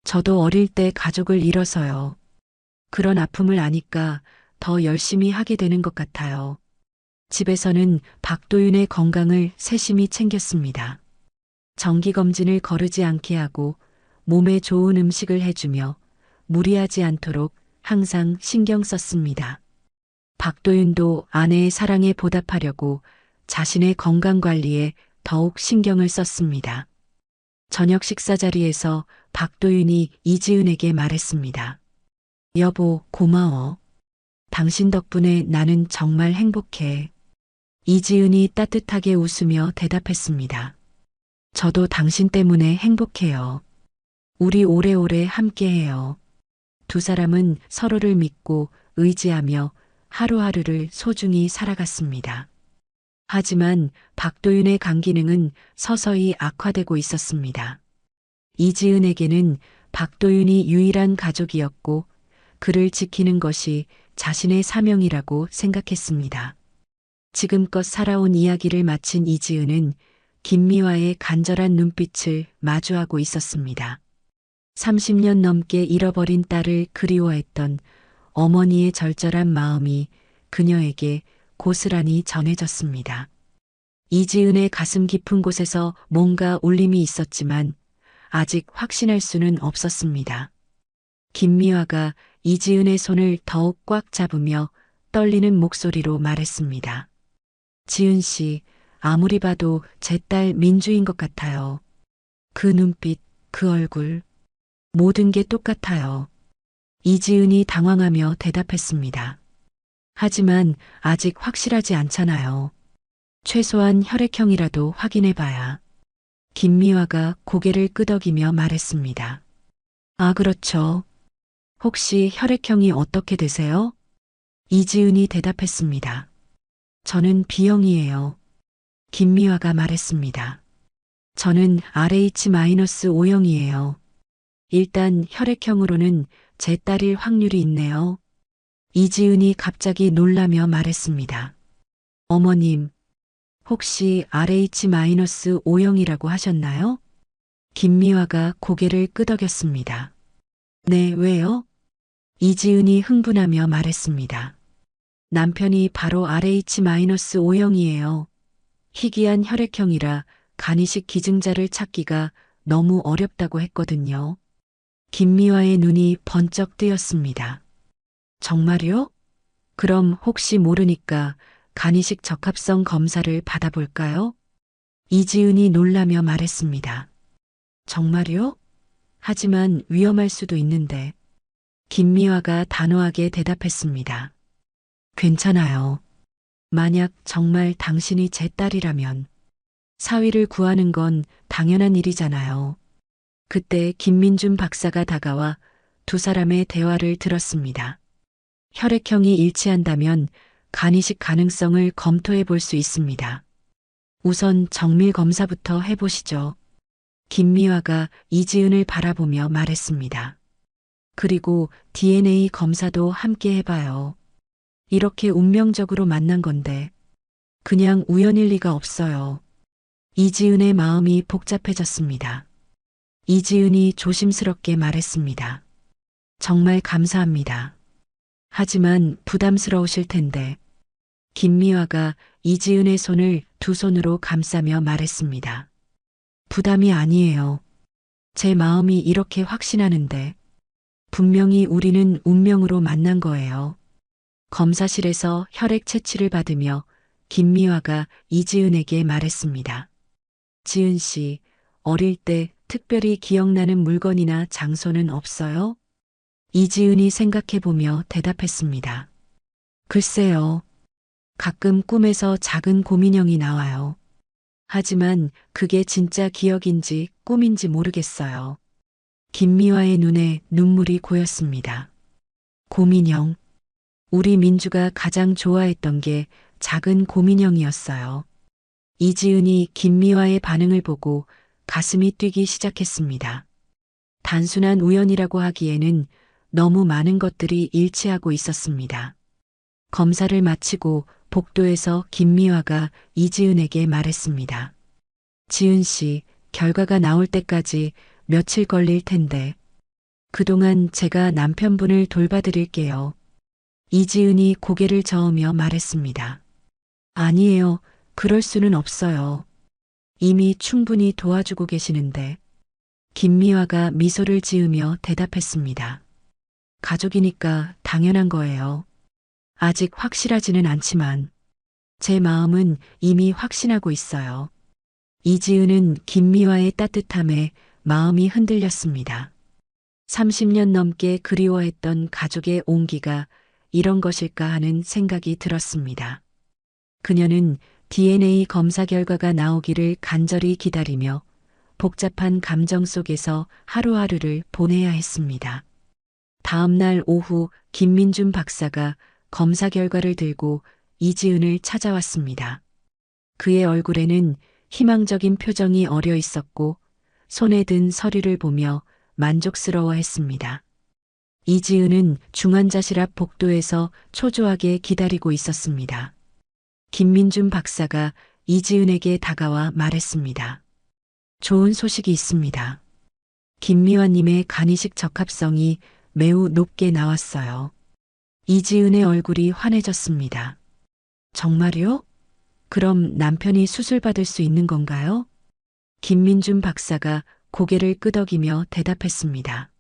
저도 어릴 때 가족을 잃어서요. 그런 아픔을 아니까 더 열심히 하게 되는 것 같아요. 집에서는 박도윤의 건강을 세심히 챙겼습니다. 정기검진을 거르지 않게 하고 몸에 좋은 음식을 해주며 무리하지 않도록 항상 신경 썼습니다. 박도윤도 아내의 사랑에 보답하려고 자신의 건강 관리에 더욱 신경을 썼습니다. 저녁 식사 자리에서 박도윤이 이지은에게 말했습니다. 여보, 고마워. 당신 덕분에 나는 정말 행복해. 이지은이 따뜻하게 웃으며 대답했습니다. 저도 당신 때문에 행복해요. 우리 오래오래 함께해요. 두 사람은 서로를 믿고 의지하며 하루하루를 소중히 살아갔습니다. 하지만 박도윤의 간 기능은 서서히 악화되고 있었습니다. 이지은에게는 박도윤이 유일한 가족이었고 그를 지키는 것이 자신의 사명이라고 생각했습니다. 지금껏 살아온 이야기를 마친 이지은은 김미화의 간절한 눈빛을 마주하고 있었습니다. 30년 넘게 잃어버린 딸을 그리워했던 어머니의 절절한 마음이 그녀에게 고스란히 전해졌습니다. 이지은의 가슴 깊은 곳에서 뭔가 울림이 있었지만 아직 확신할 수는 없었습니다. 김미화가 이지은의 손을 더욱 꽉 잡으며 떨리는 목소리로 말했습니다. 지은 씨, 아무리 봐도 제 딸 민주인 것 같아요. 그 눈빛, 그 얼굴, 모든 게 똑같아요. 이지은이 당황하며 대답했습니다. 하지만 아직 확실하지 않잖아요. 최소한 혈액형이라도 확인해봐야. 김미화가 고개를 끄덕이며 말했습니다. 아, 그렇죠. 혹시 혈액형이 어떻게 되세요? 이지은이 대답했습니다. 저는 B형이에요. 김미화가 말했습니다. 저는 RH-O형이에요. 일단 혈액형으로는 제 딸일 확률이 있네요. 이지은이 갑자기 놀라며 말했습니다. 어머님, 혹시 RH-O형이라고 하셨나요? 김미화가 고개를 끄덕였습니다. 네, 왜요? 이지은이 흥분하며 말했습니다. 남편이 바로 RH-O형이에요. 희귀한 혈액형이라 간이식 기증자를 찾기가 너무 어렵다고 했거든요. 김미화의 눈이 번쩍 뜨였습니다. 정말요? 그럼 혹시 모르니까 간이식 적합성 검사를 받아볼까요? 이지은이 놀라며 말했습니다. 정말요? 하지만 위험할 수도 있는데. 김미화가 단호하게 대답했습니다. 괜찮아요. 만약 정말 당신이 제 딸이라면 사위를 구하는 건 당연한 일이잖아요. 그때 김민준 박사가 다가와 두 사람의 대화를 들었습니다. 혈액형이 일치한다면 간이식 가능성을 검토해 볼 수 있습니다. 우선 정밀 검사부터 해보시죠. 김미화가 이지은을 바라보며 말했습니다. 그리고 DNA 검사도 함께 해봐요. 이렇게 운명적으로 만난 건데 그냥 우연일 리가 없어요. 이지은의 마음이 복잡해졌습니다. 이지은이 조심스럽게 말했습니다. 정말 감사합니다. 하지만 부담스러우실 텐데. 김미화가 이지은의 손을 두 손으로 감싸며 말했습니다. 부담이 아니에요. 제 마음이 이렇게 확신하는데 분명히 우리는 운명으로 만난 거예요. 검사실에서 혈액 채취를 받으며 김미화가 이지은에게 말했습니다. 지은 씨, 어릴 때 특별히 기억나는 물건이나 장소는 없어요? 이지은이 생각해보며 대답했습니다. 글쎄요. 가끔 꿈에서 작은 곰인형이 나와요. 하지만 그게 진짜 기억인지 꿈인지 모르겠어요. 김미화의 눈에 눈물이 고였습니다. 곰인형. 우리 민주가 가장 좋아했던 게 작은 곰인형이었어요. 이지은이 김미화의 반응을 보고 가슴이 뛰기 시작했습니다. 단순한 우연이라고 하기에는 너무 많은 것들이 일치하고 있었습니다. 검사를 마치고 복도에서 김미화가 이지은에게 말했습니다. 지은 씨, 결과가 나올 때까지 며칠 걸릴 텐데 그동안 제가 남편분을 돌봐드릴게요. 이지은이 고개를 저으며 말했습니다. 아니에요. 그럴 수는 없어요. 이미 충분히 도와주고 계시는데. 김미화가 미소를 지으며 대답했습니다. 가족이니까 당연한 거예요. 아직 확실하지는 않지만 제 마음은 이미 확신하고 있어요. 이지은은 김미화의 따뜻함에 마음이 흔들렸습니다. 30년 넘게 그리워했던 가족의 온기가 이런 것일까 하는 생각이 들었습니다. 그녀는 DNA 검사 결과가 나오기를 간절히 기다리며 복잡한 감정 속에서 하루하루를 보내야 했습니다. 다음 날 오후 김민준 박사가 검사 결과를 들고 이지은을 찾아왔습니다. 그의 얼굴에는 희망적인 표정이 어려 있었고 손에 든 서류를 보며 만족스러워 했습니다. 이지은은 중환자실 앞 복도에서 초조하게 기다리고 있었습니다. 김민준 박사가 이지은에게 다가와 말했습니다. 좋은 소식이 있습니다. 김미화님의 간이식 적합성이 매우 높게 나왔어요. 이지은의 얼굴이 환해졌습니다. 정말요? 그럼 남편이 수술받을 수 있는 건가요? 김민준 박사가 고개를 끄덕이며 대답했습니다.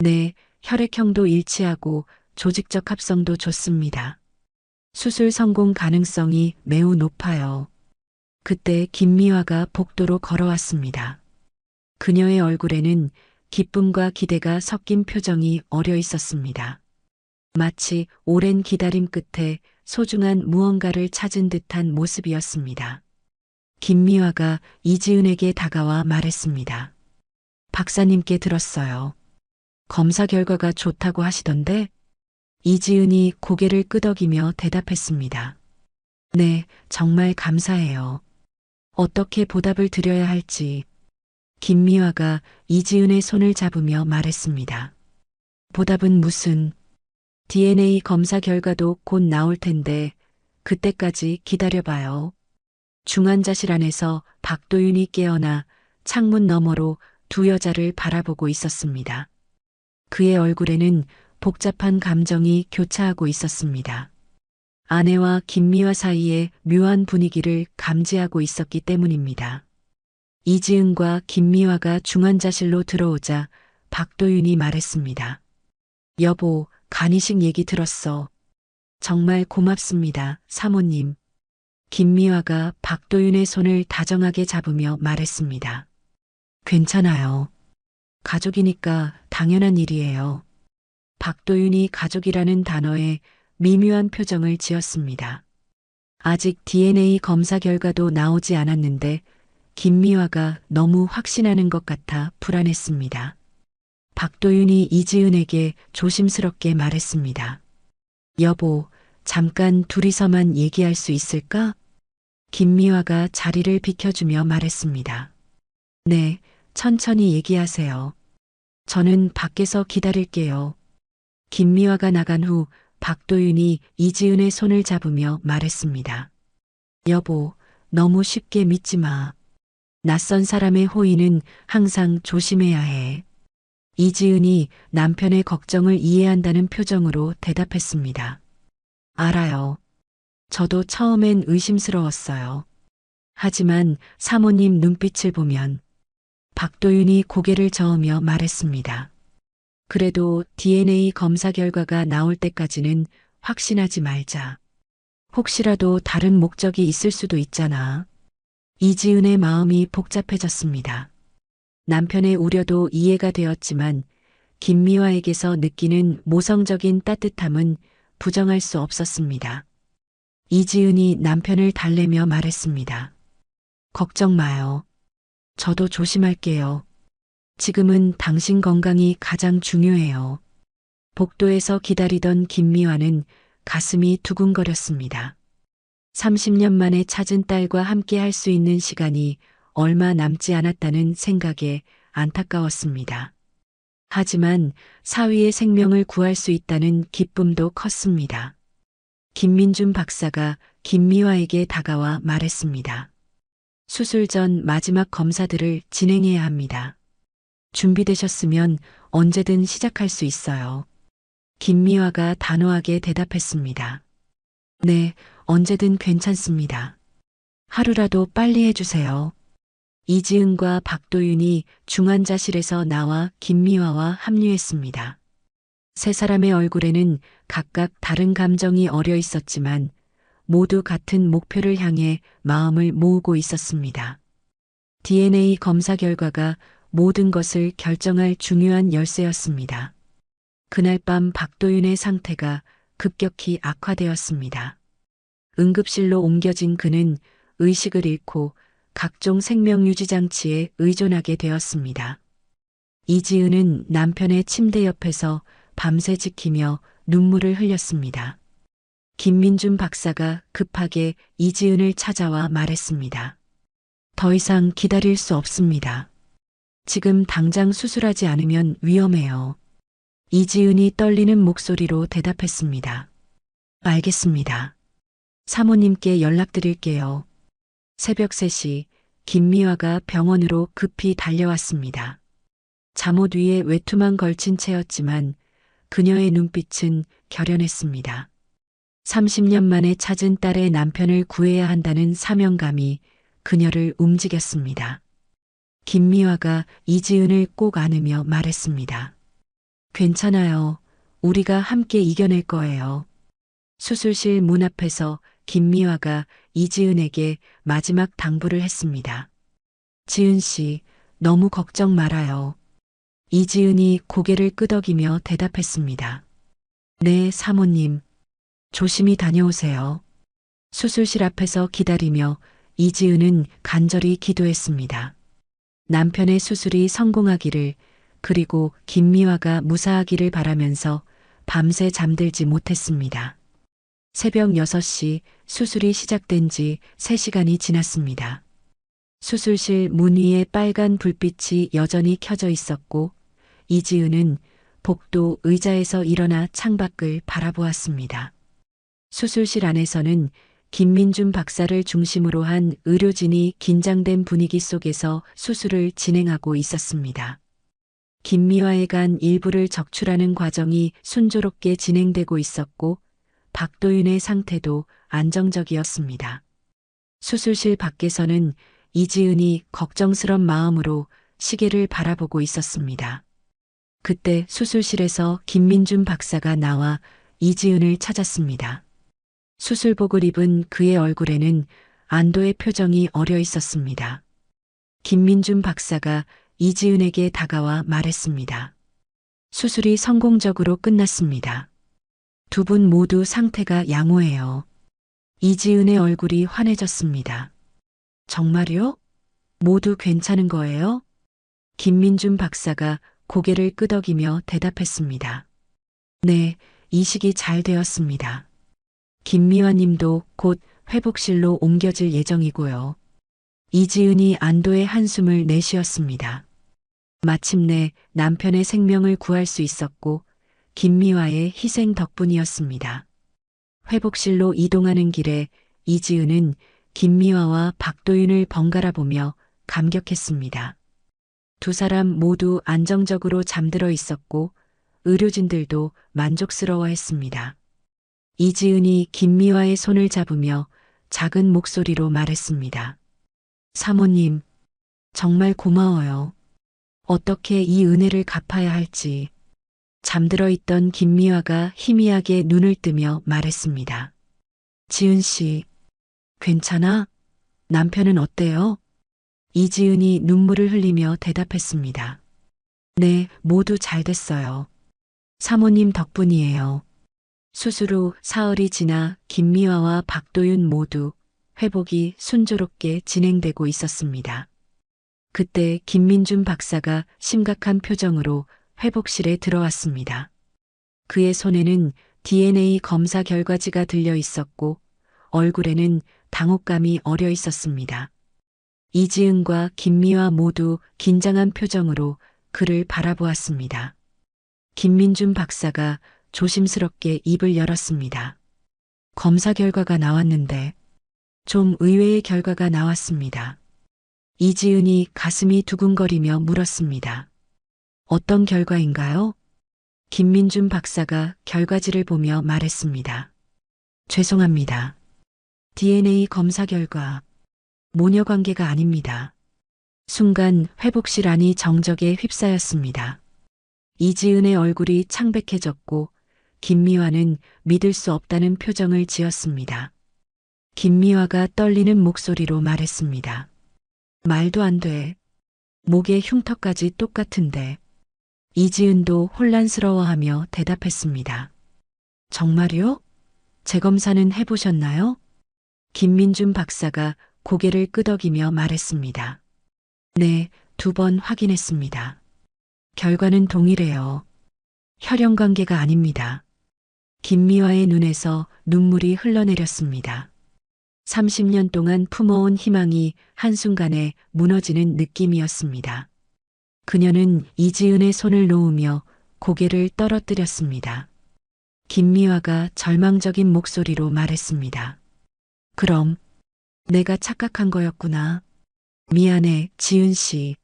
네, 혈액형도 일치하고 조직적 합성도 좋습니다. 수술 성공 가능성이 매우 높아요. 그때 김미화가 복도로 걸어왔습니다. 그녀의 얼굴에는 기쁨과 기대가 섞인 표정이 어려 있었습니다. 마치 오랜 기다림 끝에 소중한 무언가를 찾은 듯한 모습이었습니다. 김미화가 이지은에게 다가와 말했습니다. 박사님께 들었어요. 검사 결과가 좋다고 하시던데? 이지은이 고개를 끄덕이며 대답했습니다. 네, 정말 감사해요. 어떻게 보답을 드려야 할지. 김미화가 이지은의 손을 잡으며 말했습니다. 보답은 무슨? DNA 검사 결과도 곧 나올 텐데 그때까지 기다려봐요. 중환자실 안에서 박도윤이 깨어나 창문 너머로 두 여자를 바라보고 있었습니다. 그의 얼굴에는 복잡한 감정이 교차하고 있었습니다. 아내와 김미화 사이의 묘한 분위기를 감지하고 있었기 때문입니다. 이지은과 김미화가 중환자실로 들어오자 박도윤이 말했습니다. 여보, 간이식 얘기 들었어. 정말 고맙습니다, 사모님. 김미화가 박도윤의 손을 다정하게 잡으며 말했습니다. 괜찮아요. 가족이니까 당연한 일이에요. 박도윤이 가족이라는 단어에 미묘한 표정을 지었습니다. 아직 DNA 검사 결과도 나오지 않았는데 김미화가 너무 확신하는 것 같아 불안했습니다. 박도윤이 이지은에게 조심스럽게 말했습니다. 여보, 잠깐 둘이서만 얘기할 수 있을까? 김미화가 자리를 비켜주며 말했습니다. 네, 천천히 얘기하세요. 저는 밖에서 기다릴게요. 김미화가 나간 후 박도윤이 이지은의 손을 잡으며 말했습니다. 여보, 너무 쉽게 믿지 마. 낯선 사람의 호의는 항상 조심해야 해. 이지은이 남편의 걱정을 이해한다는 표정으로 대답했습니다. 알아요. 저도 처음엔 의심스러웠어요. 하지만 사모님 눈빛을 보면 박도윤이 고개를 저으며 말했습니다. 그래도 DNA 검사 결과가 나올 때까지는 확신하지 말자. 혹시라도 다른 목적이 있을 수도 있잖아. 이지은의 마음이 복잡해졌습니다. 남편의 우려도 이해가 되었지만 김미화에게서 느끼는 모성적인 따뜻함은 부정할 수 없었습니다. 이지은이 남편을 달래며 말했습니다. 걱정 마요. 저도 조심할게요. 지금은 당신 건강이 가장 중요해요. 복도에서 기다리던 김미화는 가슴이 두근거렸습니다. 30년 만에 찾은 딸과 함께 할 수 있는 시간이 얼마 남지 않았다는 생각에 안타까웠습니다. 하지만 사위의 생명을 구할 수 있다는 기쁨도 컸습니다. 김민준 박사가 김미화에게 다가와 말했습니다. 수술 전 마지막 검사들을 진행해야 합니다. 준비되셨으면 언제든 시작할 수 있어요. 김미화가 단호하게 대답했습니다. 네, 언제든 괜찮습니다. 하루라도 빨리 해주세요. 이지은과 박도윤이 중환자실에서 나와 김미화와 합류했습니다. 세 사람의 얼굴에는 각각 다른 감정이 어려 있었지만 모두 같은 목표를 향해 마음을 모으고 있었습니다. DNA 검사 결과가 모든 것을 결정할 중요한 열쇠였습니다. 그날 밤 박도윤의 상태가 급격히 악화되었습니다. 응급실로 옮겨진 그는 의식을 잃고 각종 생명유지 장치에 의존하게 되었습니다. 이지은은 남편의 침대 옆에서 밤새 지키며 눈물을 흘렸습니다. 김민준 박사가 급하게 이지은을 찾아와 말했습니다. 더 이상 기다릴 수 없습니다. 지금 당장 수술하지 않으면 위험해요. 이지은이 떨리는 목소리로 대답했습니다. 알겠습니다. 사모님께 연락드릴게요. 새벽 3시 김미화가 병원으로 급히 달려왔습니다. 잠옷 위에 외투만 걸친 채였지만 그녀의 눈빛은 결연했습니다. 30년 만에 찾은 딸의 남편을 구해야 한다는 사명감이 그녀를 움직였습니다. 김미화가 이지은을 꼭 안으며 말했습니다. 괜찮아요. 우리가 함께 이겨낼 거예요. 수술실 문 앞에서 김미화가 이지은에게 마지막 당부를 했습니다. 지은 씨, 너무 걱정 말아요. 이지은이 고개를 끄덕이며 대답했습니다. 네, 사모님. 조심히 다녀오세요. 수술실 앞에서 기다리며 이지은은 간절히 기도했습니다. 남편의 수술이 성공하기를, 그리고 김미화가 무사하기를 바라면서 밤새 잠들지 못했습니다. 새벽 6시 수술이 시작된 지 3시간이 지났습니다. 수술실 문 위에 빨간 불빛이 여전히 켜져 있었고 이지은은 복도 의자에서 일어나 창밖을 바라보았습니다. 수술실 안에서는 김민준 박사를 중심으로 한 의료진이 긴장된 분위기 속에서 수술을 진행하고 있었습니다. 김미화의 간 일부를 적출하는 과정이 순조롭게 진행되고 있었고 박도윤의 상태도 안정적이었습니다. 수술실 밖에서는 이지은이 걱정스런 마음으로 시계를 바라보고 있었습니다. 그때 수술실에서 김민준 박사가 나와 이지은을 찾았습니다. 수술복을 입은 그의 얼굴에는 안도의 표정이 어려 있었습니다. 김민준 박사가 이지은에게 다가와 말했습니다. 수술이 성공적으로 끝났습니다. 두 분 모두 상태가 양호해요. 이지은의 얼굴이 환해졌습니다. 정말요? 모두 괜찮은 거예요? 김민준 박사가 고개를 끄덕이며 대답했습니다. 네, 이식이 잘 되었습니다. 김미화 님도 곧 회복실로 옮겨질 예정이고요. 이지은이 안도의 한숨을 내쉬었습니다. 마침내 남편의 생명을 구할 수 있었고 김미화의 희생 덕분이었습니다. 회복실로 이동하는 길에 이지은은 김미화와 박도윤을 번갈아 보며 감격했습니다. 두 사람 모두 안정적으로 잠들어 있었고 의료진들도 만족스러워했습니다. 이지은이 김미화의 손을 잡으며 작은 목소리로 말했습니다. 사모님, 정말 고마워요. 어떻게 이 은혜를 갚아야 할지. 잠들어 있던 김미화가 희미하게 눈을 뜨며 말했습니다. 지은 씨, 괜찮아? 남편은 어때요? 이지은이 눈물을 흘리며 대답했습니다. 네, 모두 잘 됐어요. 사모님 덕분이에요. 수술 후 사흘이 지나 김미화와 박도윤 모두 회복이 순조롭게 진행되고 있었습니다. 그때 김민준 박사가 심각한 표정으로 회복실에 들어왔습니다. 그의 손에는 DNA 검사 결과지가 들려 있었고 얼굴에는 당혹감이 어려 있었습니다. 이지은과 김미화 모두 긴장한 표정으로 그를 바라보았습니다. 김민준 박사가 조심스럽게 입을 열었습니다. 검사 결과가 나왔는데 좀 의외의 결과가 나왔습니다. 이지은이 가슴이 두근거리며 물었습니다. 어떤 결과인가요? 김민준 박사가 결과지를 보며 말했습니다. 죄송합니다. DNA 검사 결과 모녀 관계가 아닙니다. 순간 회복실 안이 정적에 휩싸였습니다. 이지은의 얼굴이 창백해졌고 김미화는 믿을 수 없다는 표정을 지었습니다. 김미화가 떨리는 목소리로 말했습니다. 말도 안 돼. 목에 흉터까지 똑같은데. 이지은도 혼란스러워하며 대답했습니다. 정말요? 재검사는 해보셨나요? 김민준 박사가 고개를 끄덕이며 말했습니다. 네, 2번 확인했습니다. 결과는 동일해요. 혈연 관계가 아닙니다. 김미화의 눈에서 눈물이 흘러내렸습니다. 30년 동안 품어온 희망이 한순간에 무너지는 느낌이었습니다. 그녀는 이지은의 손을 놓으며 고개를 떨어뜨렸습니다. 김미화가 절망적인 목소리로 말했습니다. 그럼 내가 착각한 거였구나. 미안해, 지은 씨.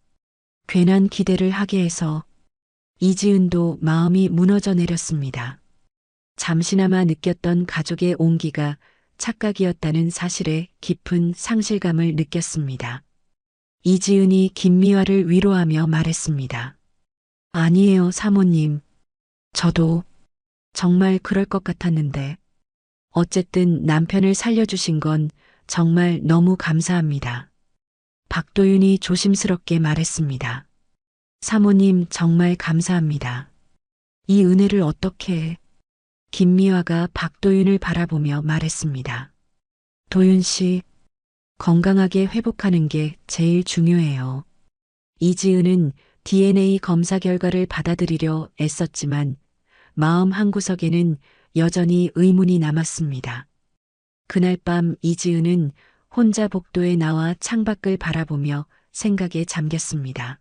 괜한 기대를 하게 해서. 이지은도 마음이 무너져 내렸습니다. 잠시나마 느꼈던 가족의 온기가 착각이었다는 사실에 깊은 상실감을 느꼈습니다. 이지은이 김미화를 위로하며 말했습니다. 아니에요, 사모님. 저도 정말 그럴 것 같았는데. 어쨌든 남편을 살려주신 건 정말 너무 감사합니다. 박도윤이 조심스럽게 말했습니다. 사모님 정말 감사합니다. 이 은혜를 어떻게... 김미화가 박도윤을 바라보며 말했습니다. 도윤 씨, 건강하게 회복하는 게 제일 중요해요. 이지은은 DNA 검사 결과를 받아들이려 애썼지만 마음 한구석에는 여전히 의문이 남았습니다. 그날 밤 이지은은 혼자 복도에 나와 창밖을 바라보며 생각에 잠겼습니다.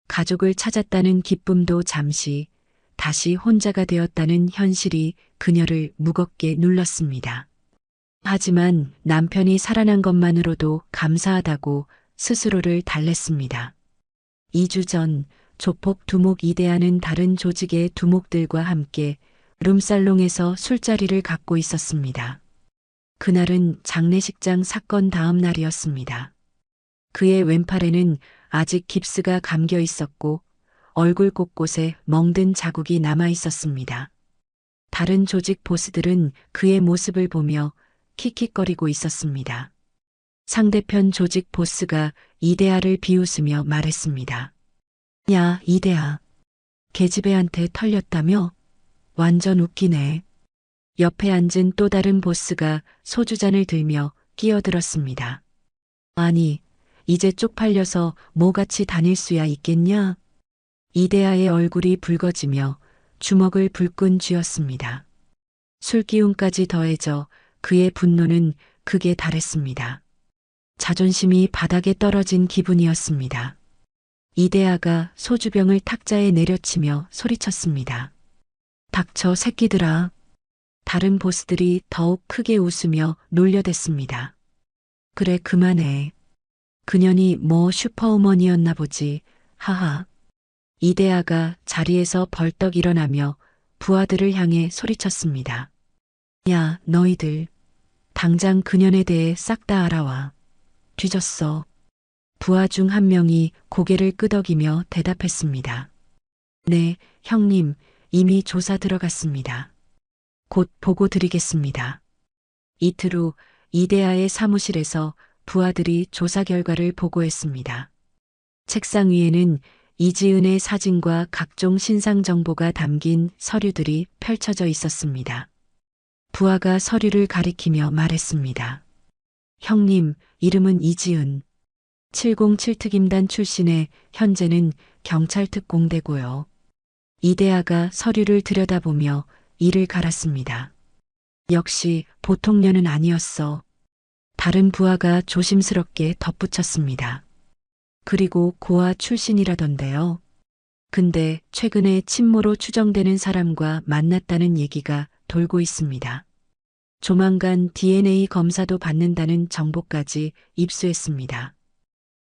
가족을 찾았다는 기쁨도 잠시, 다시 혼자가 되었다는 현실이 그녀를 무겁게 눌렀습니다. 하지만 남편이 살아난 것만으로도 감사하다고 스스로를 달랬습니다. 2주 전 조폭 두목 이대하는 다른 조직의 두목들과 함께 룸살롱에서 술자리를 갖고 있었습니다. 그날은 장례식장 사건 다음 날이었습니다. 그의 왼팔에는 아직 깁스가 감겨 있었고 얼굴 곳곳에 멍든 자국이 남아 있었습니다. 다른 조직 보스들은 그의 모습을 보며 킥킥거리고 있었습니다. 상대편 조직 보스가 이대하를 비웃으며 말했습니다. 야, 이대하. 계집애한테 털렸다며? 완전 웃기네. 옆에 앉은 또 다른 보스가 소주잔을 들며 끼어들었습니다. 아니, 이제 쪽팔려서 뭐같이 다닐 수야 있겠냐? 이대하의 얼굴이 붉어지며 주먹을 불끈 쥐었습니다. 술기운까지 더해져 그의 분노는 극에 달했습니다. 자존심이 바닥에 떨어진 기분이었습니다. 이대하가 소주병을 탁자에 내려치며 소리쳤습니다. 닥쳐 새끼들아. 다른 보스들이 더욱 크게 웃으며 놀려댔습니다. 그래, 그만해. 그년이 뭐 슈퍼우먼이었나 보지. 하하. 이대하가 자리에서 벌떡 일어나며 부하들을 향해 소리쳤습니다. 야, 너희들. 당장 그년에 대해 싹 다 알아와. 뒤졌어. 부하 중 한 명이 고개를 끄덕이며 대답했습니다. 네, 형님, 이미 조사 들어갔습니다. 곧 보고 드리겠습니다. 이틀 후 이대하의 사무실에서 부하들이 조사 결과를 보고했습니다. 책상 위에는 이지은의 사진과 각종 신상 정보가 담긴 서류들이 펼쳐져 있었습니다. 부하가 서류를 가리키며 말했습니다. 형님, 이름은 이지은. 707특임단 출신의 현재는 경찰특공대고요. 이대하가 서류를 들여다보며 이를 갈았습니다. 역시 보통 년은 아니었어. 다른 부하가 조심스럽게 덧붙였습니다. 그리고 고아 출신이라던데요. 근데 최근에 친모로 추정되는 사람과 만났다는 얘기가 돌고 있습니다. 조만간 DNA 검사도 받는다는 정보까지 입수했습니다.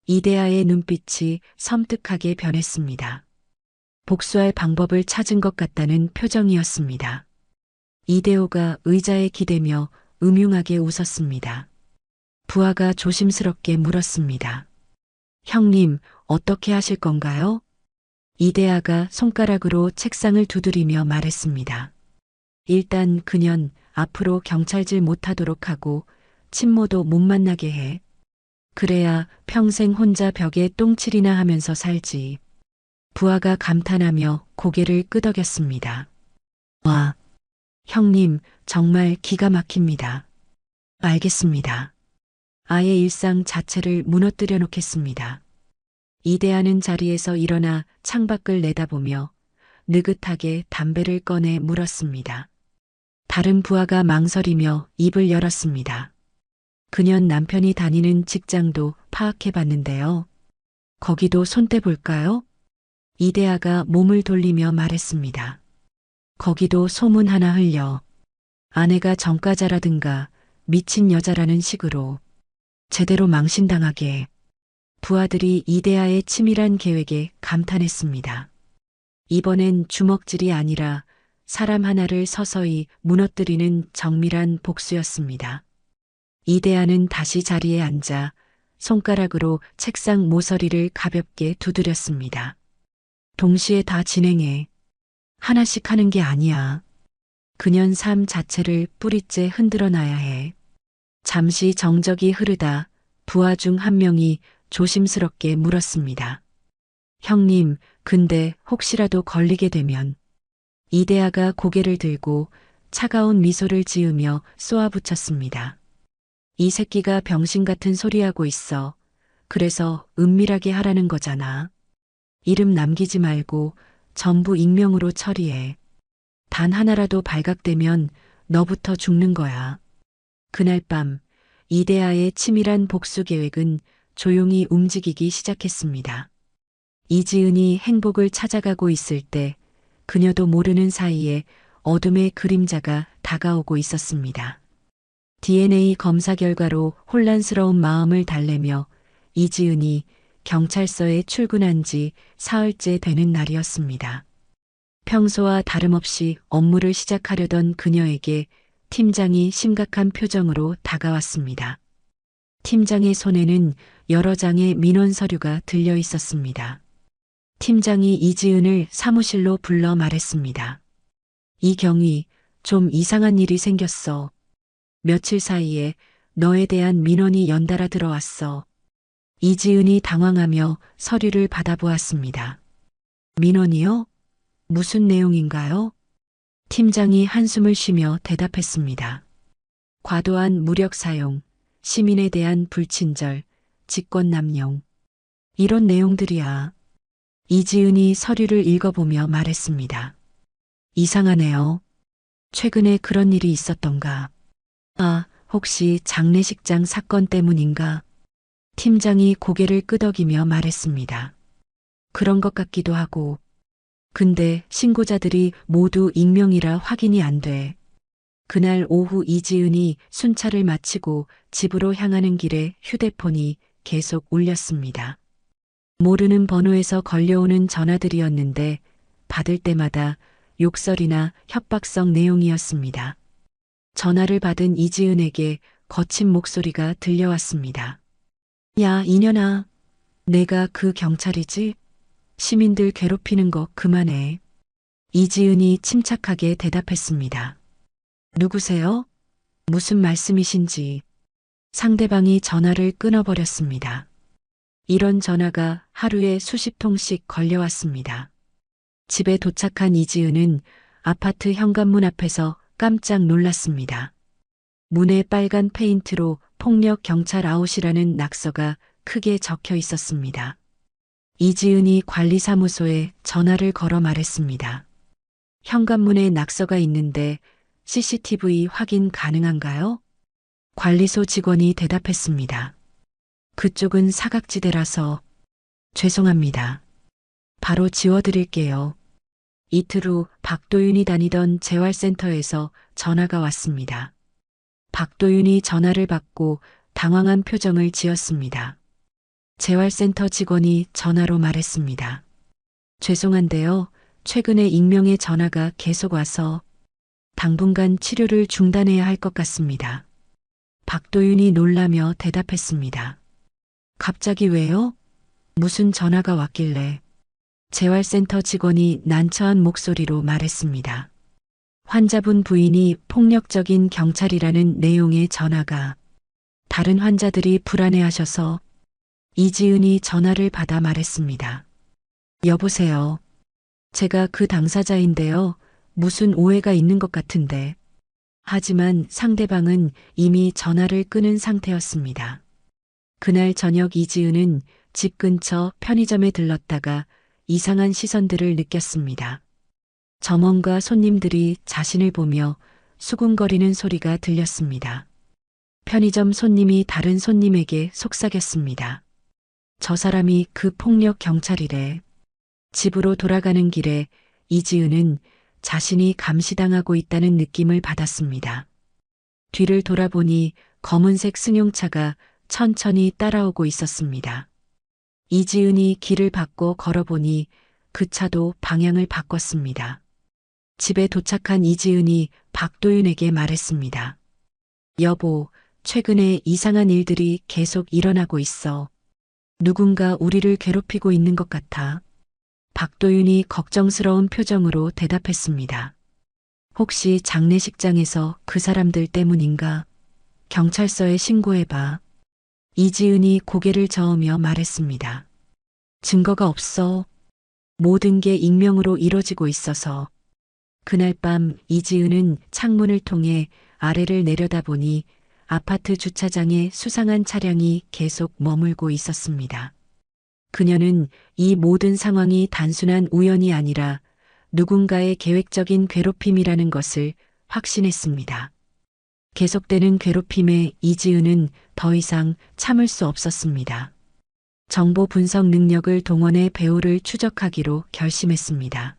이대하의 눈빛이 섬뜩하게 변했습니다. 복수할 방법을 찾은 것 같다는 표정이었습니다. 이대호가 의자에 기대며 음흉하게 웃었습니다. 부하가 조심스럽게 물었습니다. 형님, 어떻게 하실 건가요? 이대하가 손가락으로 책상을 두드리며 말했습니다. 일단 그년 앞으로 경찰질 못하도록 하고 친모도 못 만나게 해. 그래야 평생 혼자 벽에 똥칠이나 하면서 살지. 부하가 감탄하며 고개를 끄덕였습니다. 와, 형님 정말 기가 막힙니다. 알겠습니다. 아예 일상 자체를 무너뜨려 놓겠습니다. 이대하는 자리에서 일어나 창밖을 내다보며 느긋하게 담배를 꺼내 물었습니다. 다른 부하가 망설이며 입을 열었습니다. 그년 남편이 다니는 직장도 파악해 봤는데요. 거기도 손대 볼까요? 이대하가 몸을 돌리며 말했습니다. 거기도 소문 하나 흘려. 아내가 전과자라든가 미친 여자라는 식으로 제대로 망신당하게. 부하들이 이대하의 치밀한 계획에 감탄했습니다. 이번엔 주먹질이 아니라 사람 하나를 서서히 무너뜨리는 정밀한 복수였습니다. 이대하는 다시 자리에 앉아 손가락으로 책상 모서리를 가볍게 두드렸습니다. 동시에 다 진행해. 하나씩 하는 게 아니야. 그년 삶 자체를 뿌리째 흔들어 놔야 해. 잠시 정적이 흐르다 부하 중 한 명이 조심스럽게 물었습니다. 형님, 근데 혹시라도 걸리게 되면. 이대하가 고개를 들고 차가운 미소를 지으며 쏘아붙였습니다. 이 새끼가 병신 같은 소리하고 있어. 그래서 은밀하게 하라는 거잖아. 이름 남기지 말고 전부 익명으로 처리해. 단 하나라도 발각되면 너부터 죽는 거야. 그날 밤 이대하의 치밀한 복수 계획은 조용히 움직이기 시작했습니다. 이지은이 행복을 찾아가고 있을 때 그녀도 모르는 사이에 어둠의 그림자가 다가오고 있었습니다. DNA 검사 결과로 혼란스러운 마음을 달래며 이지은이 경찰서에 출근한 지 사흘째 되는 날이었습니다. 평소와 다름없이 업무를 시작하려던 그녀에게 팀장이 심각한 표정으로 다가왔습니다. 팀장의 손에는 여러 장의 민원 서류가 들려 있었습니다. 팀장이 이지은을 사무실로 불러 말했습니다. 이경희, 좀 이상한 일이 생겼어. 며칠 사이에 너에 대한 민원이 연달아 들어왔어. 이지은이 당황하며 서류를 받아보았습니다. 민원이요? 무슨 내용인가요? 팀장이 한숨을 쉬며 대답했습니다. 과도한 무력 사용, 시민에 대한 불친절, 직권남용. 이런 내용들이야. 이지은이 서류를 읽어보며 말했습니다. 이상하네요. 최근에 그런 일이 있었던가. 아, 혹시 장례식장 사건 때문인가? 팀장이 고개를 끄덕이며 말했습니다. 그런 것 같기도 하고. 근데 신고자들이 모두 익명이라 확인이 안 돼. 그날 오후 이지은이 순찰을 마치고 집으로 향하는 길에 휴대폰이 계속 울렸습니다. 모르는 번호에서 걸려오는 전화들이었는데 받을 때마다 욕설이나 협박성 내용이었습니다. 전화를 받은 이지은에게 거친 목소리가 들려왔습니다. 야, 이년아. 내가 그 경찰이지? 시민들 괴롭히는 거 그만해. 이지은이 침착하게 대답했습니다. 누구세요? 무슨 말씀이신지. 상대방이 전화를 끊어버렸습니다. 이런 전화가 하루에 수십 통씩 걸려왔습니다. 집에 도착한 이지은은 아파트 현관문 앞에서 깜짝 놀랐습니다. 문에 빨간 페인트로 폭력 경찰 아웃이라는 낙서가 크게 적혀 있었습니다. 이지은이 관리사무소에 전화를 걸어 말했습니다. 현관문에 낙서가 있는데 CCTV 확인 가능한가요? 관리소 직원이 대답했습니다. 그쪽은 사각지대라서 죄송합니다. 바로 지워드릴게요. 이틀 후 박도윤이 다니던 재활센터에서 전화가 왔습니다. 박도윤이 전화를 받고 당황한 표정을 지었습니다. 재활센터 직원이 전화로 말했습니다. 죄송한데요. 최근에 익명의 전화가 계속 와서 당분간 치료를 중단해야 할 것 같습니다. 박도윤이 놀라며 대답했습니다. 갑자기 왜요? 무슨 전화가 왔길래? 재활센터 직원이 난처한 목소리로 말했습니다. 환자분 부인이 폭력적인 경찰이라는 내용의 전화가 다른 환자들이 불안해하셔서 이지은이 전화를 받아 말했습니다. 여보세요. 제가 그 당사자인데요. 무슨 오해가 있는 것 같은데. 하지만 상대방은 이미 전화를 끊은 상태였습니다. 그날 저녁 이지은은 집 근처 편의점에 들렀다가 이상한 시선들을 느꼈습니다. 점원과 손님들이 자신을 보며 수군거리는 소리가 들렸습니다. 편의점 손님이 다른 손님에게 속삭였습니다. 저 사람이 그 폭력 경찰이래. 집으로 돌아가는 길에 이지은은 자신이 감시당하고 있다는 느낌을 받았습니다. 뒤를 돌아보니 검은색 승용차가 천천히 따라오고 있었습니다. 이지은이 길을 바꿔 걸어보니 그 차도 방향을 바꿨습니다. 집에 도착한 이지은이 박도윤에게 말했습니다. 여보, 최근에 이상한 일들이 계속 일어나고 있어. 누군가 우리를 괴롭히고 있는 것 같아. 박도윤이 걱정스러운 표정으로 대답했습니다. 혹시 장례식장에서 그 사람들 때문인가? 경찰서에 신고해봐. 이지은이 고개를 저으며 말했습니다. 증거가 없어. 모든 게 익명으로 이뤄지고 있어서. 그날 밤 이지은은 창문을 통해 아래를 내려다보니 아파트 주차장에 수상한 차량이 계속 머물고 있었습니다. 그녀는 이 모든 상황이 단순한 우연이 아니라 누군가의 계획적인 괴롭힘이라는 것을 확신했습니다. 계속되는 괴롭힘에 이지은은 더 이상 참을 수 없었습니다. 정보 분석 능력을 동원해 배우를 추적하기로 결심했습니다.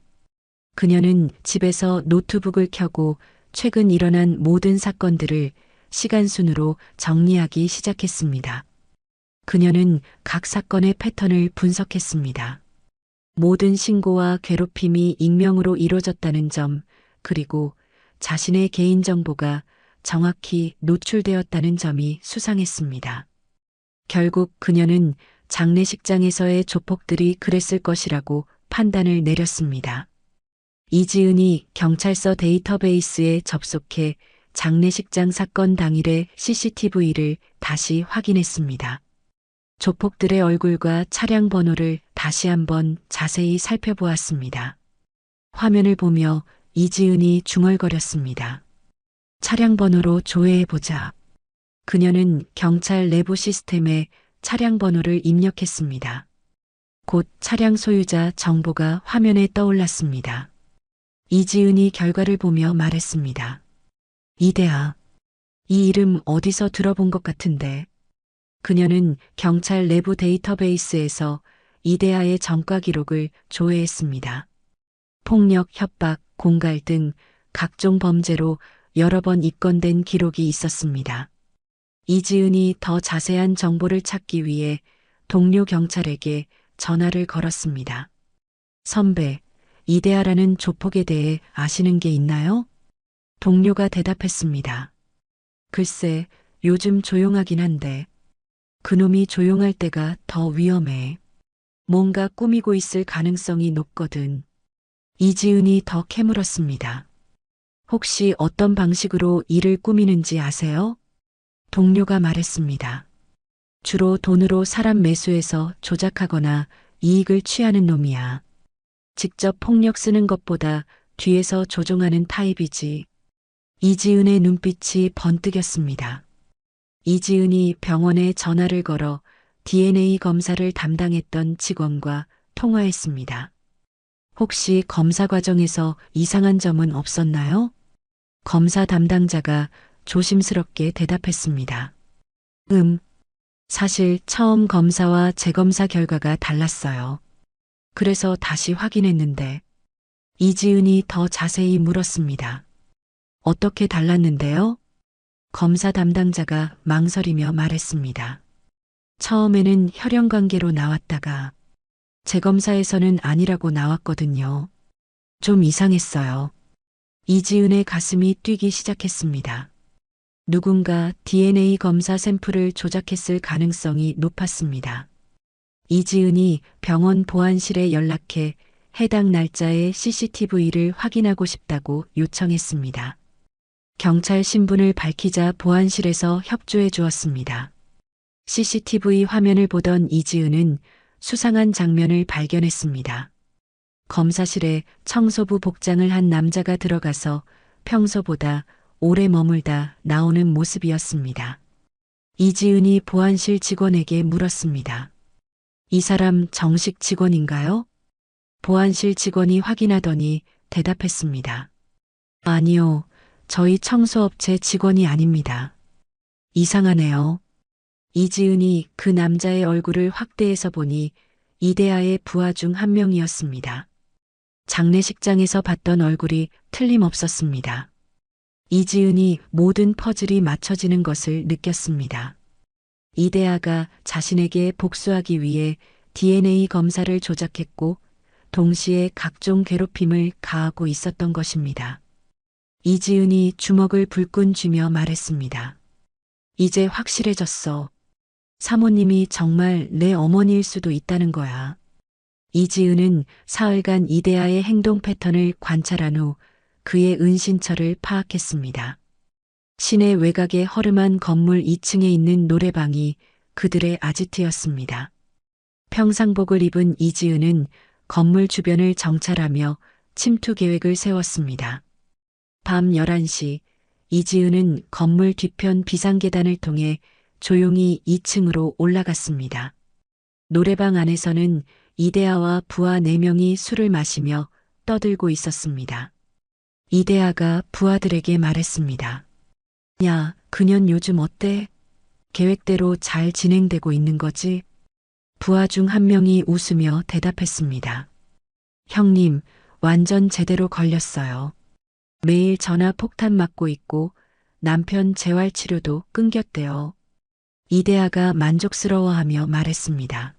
그녀는 집에서 노트북을 켜고 최근 일어난 모든 사건들을 시간순으로 정리하기 시작했습니다. 그녀는 각 사건의 패턴을 분석했습니다. 모든 신고와 괴롭힘이 익명으로 이루어졌다는 점, 그리고 자신의 개인정보가 정확히 노출되었다는 점이 수상했습니다. 결국 그녀는 장례식장에서의 조폭들이 그랬을 것이라고 판단을 내렸습니다. 이지은이 경찰서 데이터베이스에 접속해 장례식장 사건 당일의 CCTV를 다시 확인했습니다. 조폭들의 얼굴과 차량 번호를 다시 한번 자세히 살펴보았습니다. 화면을 보며 이지은이 중얼거렸습니다. 차량 번호로 조회해보자. 그녀는 경찰 내부 시스템에 차량 번호를 입력했습니다. 곧 차량 소유자 정보가 화면에 떠올랐습니다. 이지은이 결과를 보며 말했습니다. 이대하. 이 이름 어디서 들어본 것 같은데. 그녀는 경찰 내부 데이터베이스에서 이대하의 전과 기록을 조회했습니다. 폭력, 협박, 공갈 등 각종 범죄로 여러 번 입건된 기록이 있었습니다. 이지은이 더 자세한 정보를 찾기 위해 동료 경찰에게 전화를 걸었습니다. 선배, 이대하라는 조폭에 대해 아시는 게 있나요? 동료가 대답했습니다. 글쎄, 요즘 조용하긴 한데 그놈이 조용할 때가 더 위험해. 뭔가 꾸미고 있을 가능성이 높거든. 이지은이 더 캐물었습니다. 혹시 어떤 방식으로 일을 꾸미는지 아세요? 동료가 말했습니다. 주로 돈으로 사람 매수해서 조작하거나 이익을 취하는 놈이야. 직접 폭력 쓰는 것보다 뒤에서 조종하는 타입이지. 이지은의 눈빛이 번뜩였습니다. 이지은이 병원에 전화를 걸어 DNA 검사를 담당했던 직원과 통화했습니다. 혹시 검사 과정에서 이상한 점은 없었나요? 검사 담당자가 조심스럽게 대답했습니다. 사실 처음 검사와 재검사 결과가 달랐어요. 그래서 다시 확인했는데 이지은이 더 자세히 물었습니다. 어떻게 달랐는데요? 검사 담당자가 망설이며 말했습니다. 처음에는 혈연 관계로 나왔다가 재검사에서는 아니라고 나왔거든요. 좀 이상했어요. 이지은의 가슴이 뛰기 시작했습니다. 누군가 DNA 검사 샘플을 조작했을 가능성이 높았습니다. 이지은이 병원 보안실에 연락해 해당 날짜의 CCTV를 확인하고 싶다고 요청했습니다. 경찰 신분을 밝히자 보안실에서 협조해 주었습니다. CCTV 화면을 보던 이지은은 수상한 장면을 발견했습니다. 검사실에 청소부 복장을 한 남자가 들어가서 평소보다 오래 머물다 나오는 모습이었습니다. 이지은이 보안실 직원에게 물었습니다. 이 사람 정식 직원인가요? 보안실 직원이 확인하더니 대답했습니다. 아니요, 저희 청소업체 직원이 아닙니다. 이상하네요. 이지은이 그 남자의 얼굴을 확대해서 보니 이대하의 부하 중 한 명이었습니다. 장례식장에서 봤던 얼굴이 틀림없었습니다. 이지은이 모든 퍼즐이 맞춰지는 것을 느꼈습니다. 이대하가 자신에게 복수하기 위해 DNA 검사를 조작했고 동시에 각종 괴롭힘을 가하고 있었던 것입니다. 이지은이 주먹을 불끈 쥐며 말했습니다. 이제 확실해졌어. 사모님이 정말 내 어머니일 수도 있다는 거야. 이지은은 사흘간 이대하의 행동 패턴을 관찰한 후 그의 은신처를 파악했습니다. 시내 외곽의 허름한 건물 2층에 있는 노래방이 그들의 아지트였습니다. 평상복을 입은 이지은은 건물 주변을 정찰하며 침투 계획을 세웠습니다. 밤 11시 이지은은 건물 뒤편 비상계단을 통해 조용히 2층으로 올라갔습니다. 노래방 안에서는 이대하와 부하 4명이 술을 마시며 떠들고 있었습니다. 이대하가 부하들에게 말했습니다. 야, 그년 요즘 어때? 계획대로 잘 진행되고 있는 거지? 부하 중 한 명이 웃으며 대답했습니다. 형님, 완전 제대로 걸렸어요. 매일 전화 폭탄 맞고 있고 남편 재활치료도 끊겼대요. 이대하가 만족스러워하며 말했습니다.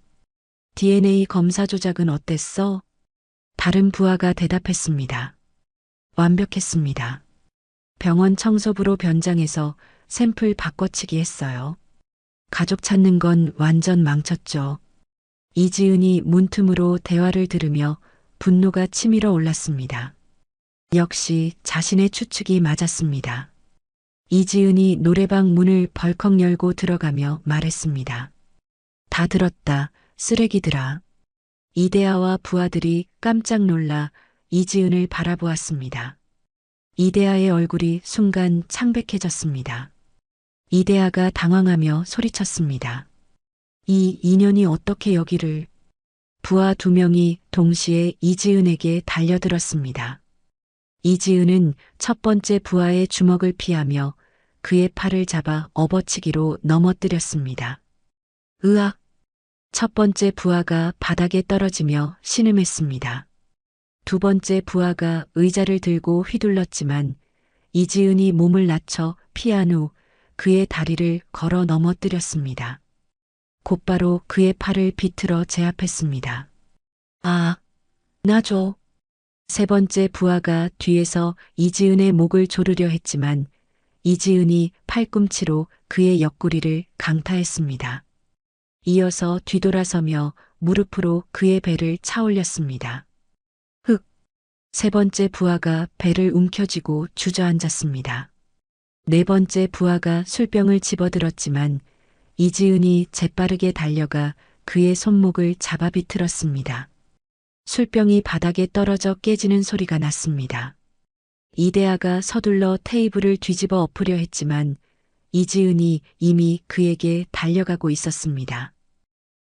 DNA 검사 조작은 어땠어? 다른 부하가 대답했습니다. 완벽했습니다. 병원 청소부로 변장해서 샘플 바꿔치기 했어요. 가족 찾는 건 완전 망쳤죠. 이지은이 문틈으로 대화를 들으며 분노가 치밀어 올랐습니다. 역시 자신의 추측이 맞았습니다. 이지은이 노래방 문을 벌컥 열고 들어가며 말했습니다. 다 들었다, 쓰레기들아. 이대하와 부하들이 깜짝 놀라 이지은을 바라보았습니다. 이대하의 얼굴이 순간 창백해졌습니다. 이대하가 당황하며 소리쳤습니다. 이 인연이 어떻게 여기를... 부하 2명이 동시에 이지은에게 달려들었습니다. 이지은은 첫 번째 부하의 주먹을 피하며 그의 팔을 잡아 업어치기로 넘어뜨렸습니다. 으악! 첫 번째 부하가 바닥에 떨어지며 신음했습니다. 두 번째 부하가 의자를 들고 휘둘렀지만 이지은이 몸을 낮춰 피한 후 그의 다리를 걸어 넘어뜨렸습니다. 곧바로 그의 팔을 비틀어 제압했습니다. 아, 놔줘. 세 번째 부하가 뒤에서 이지은의 목을 조르려 했지만 이지은이 팔꿈치로 그의 옆구리를 강타했습니다. 이어서 뒤돌아서며 무릎으로 그의 배를 차올렸습니다. 흑! 세 번째 부하가 배를 움켜쥐고 주저앉았습니다. 네 번째 부하가 술병을 집어들었지만 이지은이 재빠르게 달려가 그의 손목을 잡아 비틀었습니다. 술병이 바닥에 떨어져 깨지는 소리가 났습니다. 이대하가 서둘러 테이블을 뒤집어 엎으려 했지만 이지은이 이미 그에게 달려가고 있었습니다.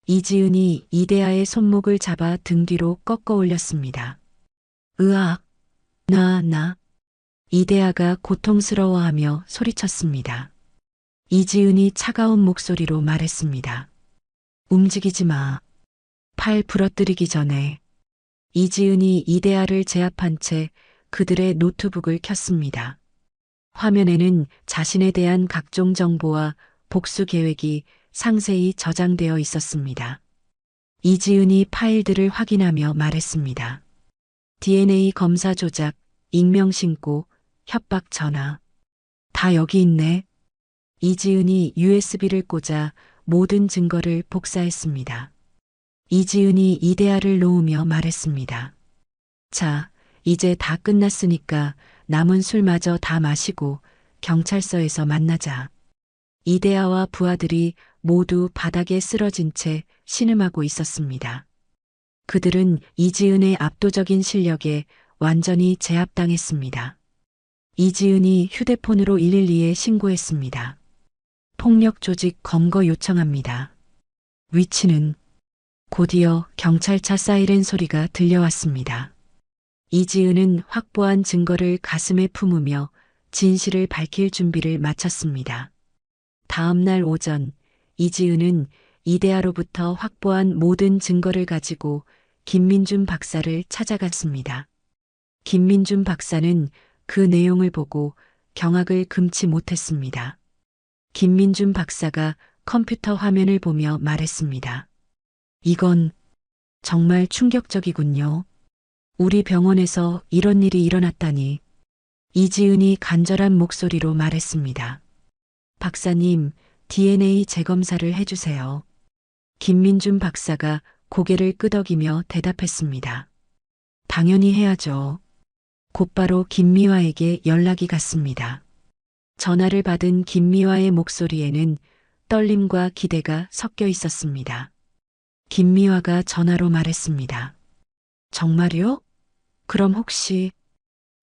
이지은이 이대하의 손목을 잡아 등 뒤로 꺾어 올렸습니다. 으악! 나. 이대하가 고통스러워하며 소리쳤습니다. 이지은이 차가운 목소리로 말했습니다. 움직이지 마. 팔 부러뜨리기 전에. 이지은이 이대하를 제압한 채 그들의 노트북을 켰습니다. 화면에는 자신에 대한 각종 정보와 복수 계획이 상세히 저장되어 있었습니다. 이지은이 파일들을 확인하며 말했습니다. DNA 검사 조작, 익명 신고, 협박 전화. 다 여기 있네. 이지은이 USB를 꽂아 모든 증거를 복사했습니다. 이지은이 이대하를 놓으며 말했습니다. 자, 이제 다 끝났으니까 남은 술마저 다 마시고 경찰서에서 만나자. 이대하와 부하들이 모두 바닥에 쓰러진 채 신음하고 있었습니다. 그들은 이지은의 압도적인 실력에 완전히 제압당했습니다. 이지은이 휴대폰으로 112에 신고했습니다. 폭력 조직 검거 요청합니다. 위치는 곧이어 경찰차 사이렌 소리가 들려왔습니다. 이지은은 확보한 증거를 가슴에 품으며 진실을 밝힐 준비를 마쳤습니다. 다음 날 오전 이지은은 이대하로부터 확보한 모든 증거를 가지고 김민준 박사를 찾아갔습니다. 김민준 박사는 그 내용을 보고 경악을 금치 못했습니다. 김민준 박사가 컴퓨터 화면을 보며 말했습니다. 이건 정말 충격적이군요. 우리 병원에서 이런 일이 일어났다니. 이지은이 간절한 목소리로 말했습니다. 박사님, DNA 재검사를 해주세요. 김민준 박사가 고개를 끄덕이며 대답했습니다. 당연히 해야죠. 곧바로 김미화에게 연락이 갔습니다. 전화를 받은 김미화의 목소리에는 떨림과 기대가 섞여 있었습니다. 김미화가 전화로 말했습니다. 정말요? 그럼 혹시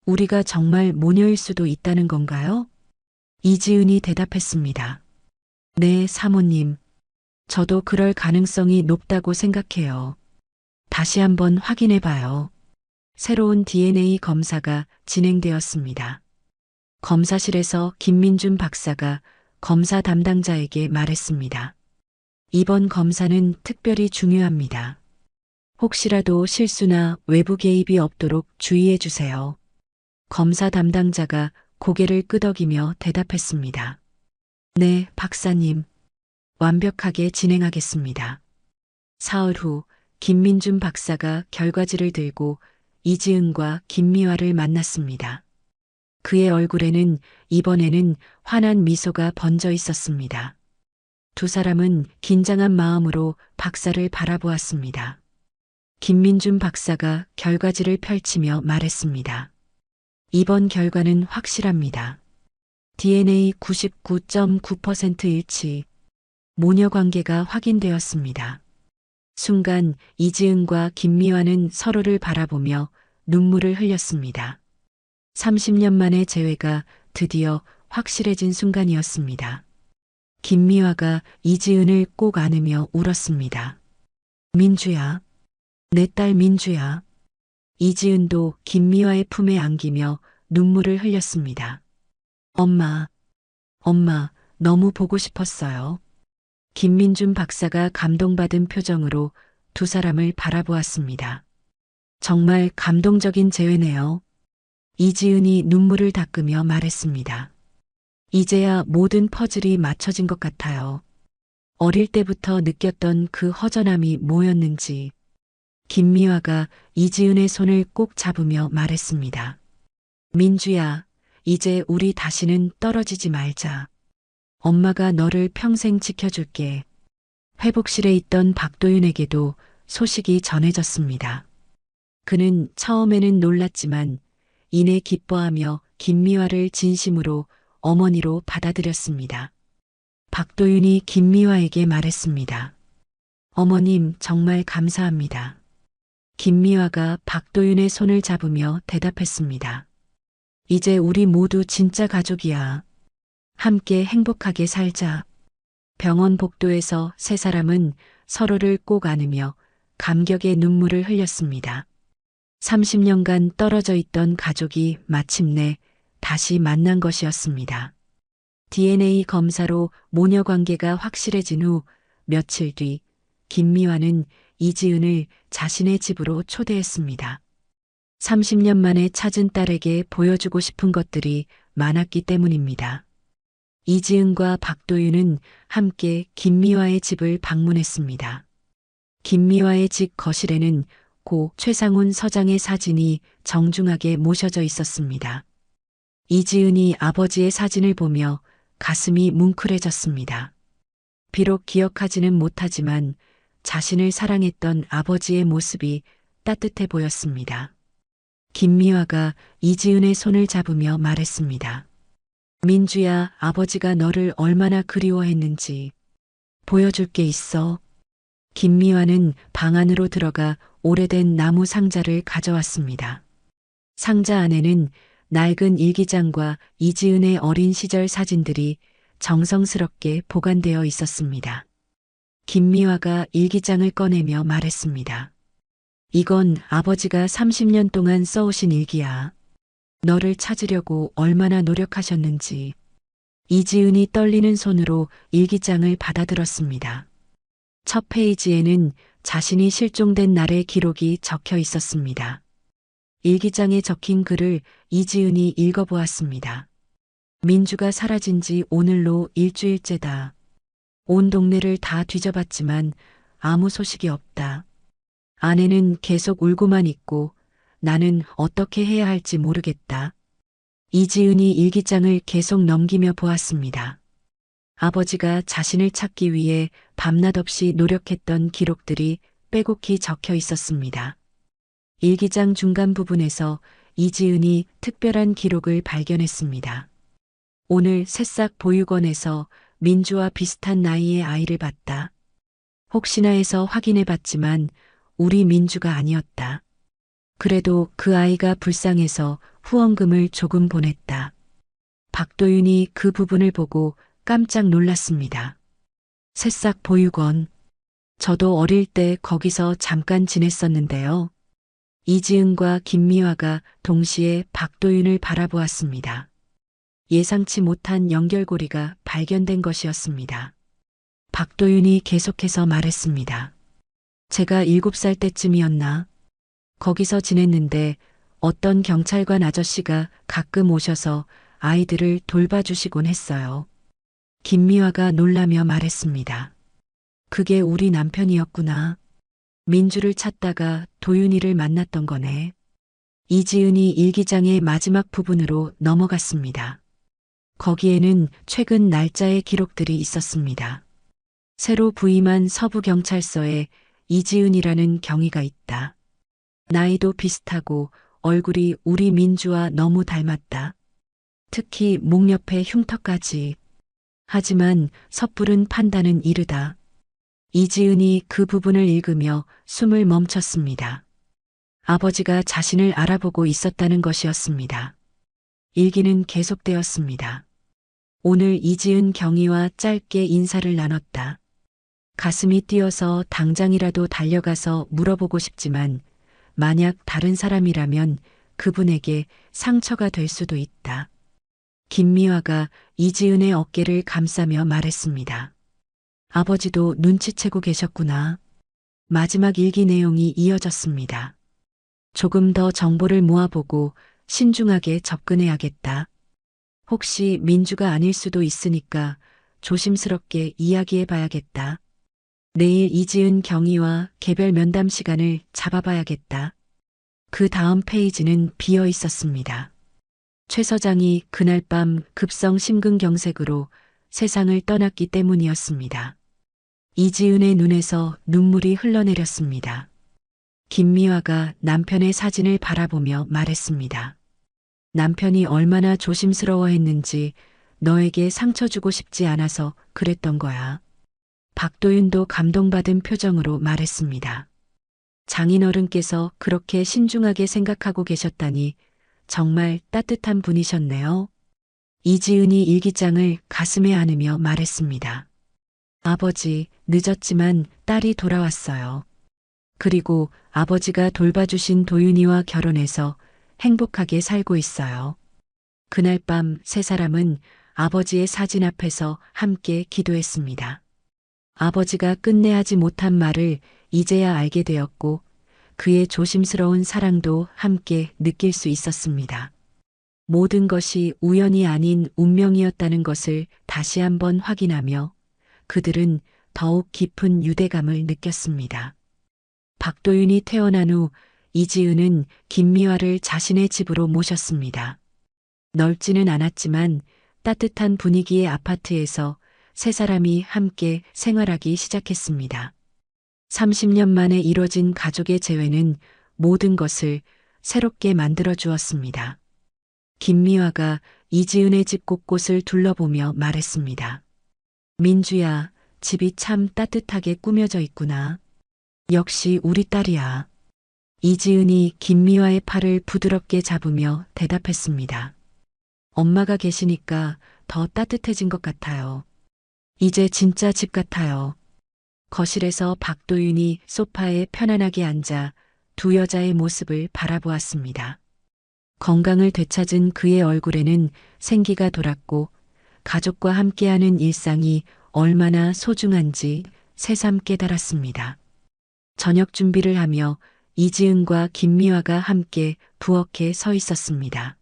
우리가 정말 모녀일 수도 있다는 건가요? 이지은이 대답했습니다. 네, 사모님. 저도 그럴 가능성이 높다고 생각해요. 다시 한번 확인해 봐요. 새로운 DNA 검사가 진행되었습니다. 검사실에서 김민준 박사가 검사 담당자에게 말했습니다. 이번 검사는 특별히 중요합니다. 혹시라도 실수나 외부 개입이 없도록 주의해 주세요. 검사 담당자가 고개를 끄덕이며 대답했습니다. 네, 박사님. 완벽하게 진행하겠습니다. 사흘 후 김민준 박사가 결과지를 들고 이지은과 김미화를 만났습니다. 그의 얼굴에는 이번에는 환한 미소가 번져 있었습니다. 두 사람은 긴장한 마음으로 박사를 바라보았습니다. 김민준 박사가 결과지를 펼치며 말했습니다. 이번 결과는 확실합니다. DNA 99.9% 일치. 모녀 관계가 확인되었습니다. 순간 이지은과 김미화는 서로를 바라보며 눈물을 흘렸습니다. 30년 만의 재회가 드디어 확실해진 순간이었습니다. 김미화가 이지은을 꼭 안으며 울었습니다. 민주야, 내 딸 민주야. 이지은도 김미화의 품에 안기며 눈물을 흘렸습니다. 엄마, 너무 보고 싶었어요. 김민준 박사가 감동받은 표정으로 두 사람을 바라보았습니다. 정말 감동적인 재회네요. 이지은이 눈물을 닦으며 말했습니다. 이제야 모든 퍼즐이 맞춰진 것 같아요. 어릴 때부터 느꼈던 그 허전함이 뭐였는지. 김미화가 이지은의 손을 꼭 잡으며 말했습니다. 민주야, 이제 우리 다시는 떨어지지 말자. 엄마가 너를 평생 지켜줄게. 회복실에 있던 박도윤에게도 소식이 전해졌습니다. 그는 처음에는 놀랐지만 이내 기뻐하며 김미화를 진심으로 어머니로 받아들였습니다. 박도윤이 김미화에게 말했습니다. 어머님, 정말 감사합니다. 김미화가 박도윤의 손을 잡으며 대답했습니다. 이제 우리 모두 진짜 가족이야. 함께 행복하게 살자. 병원 복도에서 세 사람은 서로를 꼭 안으며 감격의 눈물을 흘렸습니다. 30년간 떨어져 있던 가족이 마침내 다시 만난 것이었습니다. DNA 검사로 모녀 관계가 확실해진 후 며칠 뒤 김미화는 이지은을 자신의 집으로 초대했습니다. 30년 만에 찾은 딸에게 보여주고 싶은 것들이 많았기 때문입니다. 이지은과 박도윤은 함께 김미화의 집을 방문했습니다. 김미화의 집 거실에는 고 최상훈 서장의 사진이 정중하게 모셔져 있었습니다. 이지은이 아버지의 사진을 보며 가슴이 뭉클해졌습니다. 비록 기억하지는 못하지만 자신을 사랑했던 아버지의 모습이 따뜻해 보였습니다. 김미화가 이지은의 손을 잡으며 말했습니다. 민주야, 아버지가 너를 얼마나 그리워했는지 보여줄 게 있어. 김미화는 방 안으로 들어가 오래된 나무 상자를 가져왔습니다. 상자 안에는 낡은 일기장과 이지은의 어린 시절 사진들이 정성스럽게 보관되어 있었습니다. 김미화가 일기장을 꺼내며 말했습니다. 이건 아버지가 30년 동안 써오신 일기야. 너를 찾으려고 얼마나 노력하셨는지. 이지은이 떨리는 손으로 일기장을 받아들었습니다. 첫 페이지에는 자신이 실종된 날의 기록이 적혀 있었습니다. 일기장에 적힌 글을 이지은이 읽어보았습니다. 민주가 사라진 지 오늘로 일주일째다. 온 동네를 다 뒤져봤지만 아무 소식이 없다. 아내는 계속 울고만 있고 나는 어떻게 해야 할지 모르겠다. 이지은이 일기장을 계속 넘기며 보았습니다. 아버지가 자신을 찾기 위해 밤낮 없이 노력했던 기록들이 빼곡히 적혀 있었습니다. 일기장 중간 부분에서 이지은이 특별한 기록을 발견했습니다. 오늘 새싹 보육원에서 민주와 비슷한 나이의 아이를 봤다. 혹시나 해서 확인해 봤지만 우리 민주가 아니었다. 그래도 그 아이가 불쌍해서 후원금을 조금 보냈다. 박도윤이 그 부분을 보고 깜짝 놀랐습니다. 새싹 보육원. 저도 어릴 때 거기서 잠깐 지냈었는데요. 이지은과 김미화가 동시에 박도윤을 바라보았습니다. 예상치 못한 연결고리가 발견된 것이었습니다. 박도윤이 계속해서 말했습니다. 제가 7살 때쯤이었나? 거기서 지냈는데 어떤 경찰관 아저씨가 가끔 오셔서 아이들을 돌봐주시곤 했어요. 김미화가 놀라며 말했습니다. 그게 우리 남편이었구나. 민주를 찾다가 도윤이를 만났던 거네. 이지은이 일기장의 마지막 부분으로 넘어갔습니다. 거기에는 최근 날짜의 기록들이 있었습니다. 새로 부임한 서부경찰서에 이지은이라는 경위가 있다. 나이도 비슷하고 얼굴이 우리 민주와 너무 닮았다. 특히 목 옆에 흉터까지. 하지만 섣부른 판단은 이르다. 이지은이 그 부분을 읽으며 숨을 멈췄습니다. 아버지가 자신을 알아보고 있었다는 것이었습니다. 일기는 계속되었습니다. 오늘 이지은 경위와 짧게 인사를 나눴다. 가슴이 뛰어서 당장이라도 달려가서 물어보고 싶지만 만약 다른 사람이라면 그분에게 상처가 될 수도 있다. 김미화가 이지은의 어깨를 감싸며 말했습니다. 아버지도 눈치채고 계셨구나. 마지막 일기 내용이 이어졌습니다. 조금 더 정보를 모아보고 신중하게 접근해야겠다. 혹시 민주가 아닐 수도 있으니까 조심스럽게 이야기해봐야겠다. 내일 이지은 경위와 개별 면담 시간을 잡아봐야겠다. 그 다음 페이지는 비어 있었습니다. 최 서장이 그날 밤 급성 심근경색으로 세상을 떠났기 때문이었습니다. 이지은의 눈에서 눈물이 흘러내렸습니다. 김미화가 남편의 사진을 바라보며 말했습니다. 남편이 얼마나 조심스러워했는지 너에게 상처 주고 싶지 않아서 그랬던 거야. 박도윤도 감동받은 표정으로 말했습니다. 장인어른께서 그렇게 신중하게 생각하고 계셨다니 정말 따뜻한 분이셨네요. 이지은이 일기장을 가슴에 안으며 말했습니다. 아버지, 늦었지만 딸이 돌아왔어요. 그리고 아버지가 돌봐주신 도윤이와 결혼해서 행복하게 살고 있어요. 그날 밤 세 사람은 아버지의 사진 앞에서 함께 기도했습니다. 아버지가 끝내 하지 못한 말을 이제야 알게 되었고 그의 조심스러운 사랑도 함께 느낄 수 있었습니다. 모든 것이 우연이 아닌 운명이었다는 것을 다시 한번 확인하며 그들은 더욱 깊은 유대감을 느꼈습니다. 박도윤이 태어난 후 이지은은 김미화를 자신의 집으로 모셨습니다. 넓지는 않았지만 따뜻한 분위기의 아파트에서 세 사람이 함께 생활하기 시작했습니다. 30년 만에 이뤄진 가족의 재회는 모든 것을 새롭게 만들어 주었습니다. 김미화가 이지은의 집 곳곳을 둘러보며 말했습니다. 민주야, 집이 참 따뜻하게 꾸며져 있구나. 역시 우리 딸이야. 이지은이 김미화의 팔을 부드럽게 잡으며 대답했습니다. 엄마가 계시니까 더 따뜻해진 것 같아요. 이제 진짜 집 같아요. 거실에서 박도윤이 소파에 편안하게 앉아 두 여자의 모습을 바라보았습니다. 건강을 되찾은 그의 얼굴에는 생기가 돌았고 가족과 함께하는 일상이 얼마나 소중한지 새삼 깨달았습니다. 저녁 준비를 하며 이지은과 김미화가 함께 부엌에 서 있었습니다.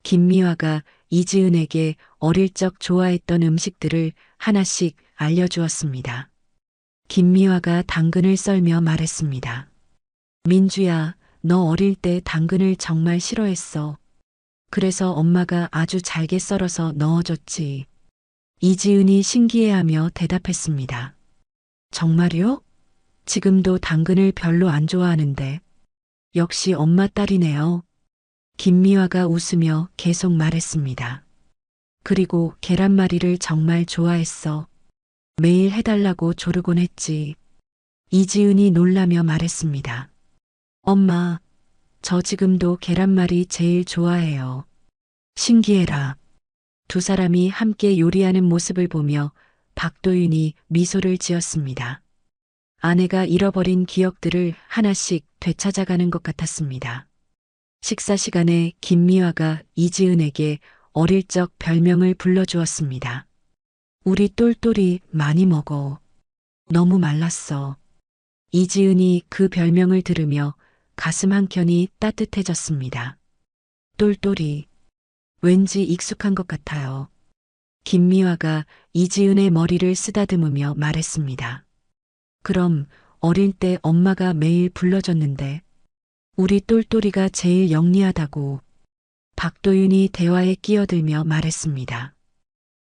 김미화가 이지은에게 어릴 적 좋아했던 음식들을 하나씩 알려주었습니다. 김미화가 당근을 썰며 말했습니다. 민주야, 너 어릴 때 당근을 정말 싫어했어. 그래서 엄마가 아주 잘게 썰어서 넣어줬지. 이지은이 신기해하며 대답했습니다. 정말요? 지금도 당근을 별로 안 좋아하는데. 역시 엄마 딸이네요. 김미화가 웃으며 계속 말했습니다. 그리고 계란말이를 정말 좋아했어. 매일 해달라고 조르곤 했지. 이지은이 놀라며 말했습니다. 엄마, 저 지금도 계란말이 제일 좋아해요. 신기해라. 두 사람이 함께 요리하는 모습을 보며 박도윤이 미소를 지었습니다. 아내가 잃어버린 기억들을 하나씩 되찾아가는 것 같았습니다. 식사 시간에 김미화가 이지은에게 어릴 적 별명을 불러주었습니다. 우리 똘똘이 많이 먹어. 너무 말랐어. 이지은이 그 별명을 들으며 가슴 한켠이 따뜻해졌습니다. 똘똘이. 왠지 익숙한 것 같아요. 김미화가 이지은의 머리를 쓰다듬으며 말했습니다. 그럼 어릴 때 엄마가 매일 불러줬는데 우리 똘똘이가 제일 영리하다고. 박도윤이 대화에 끼어들며 말했습니다.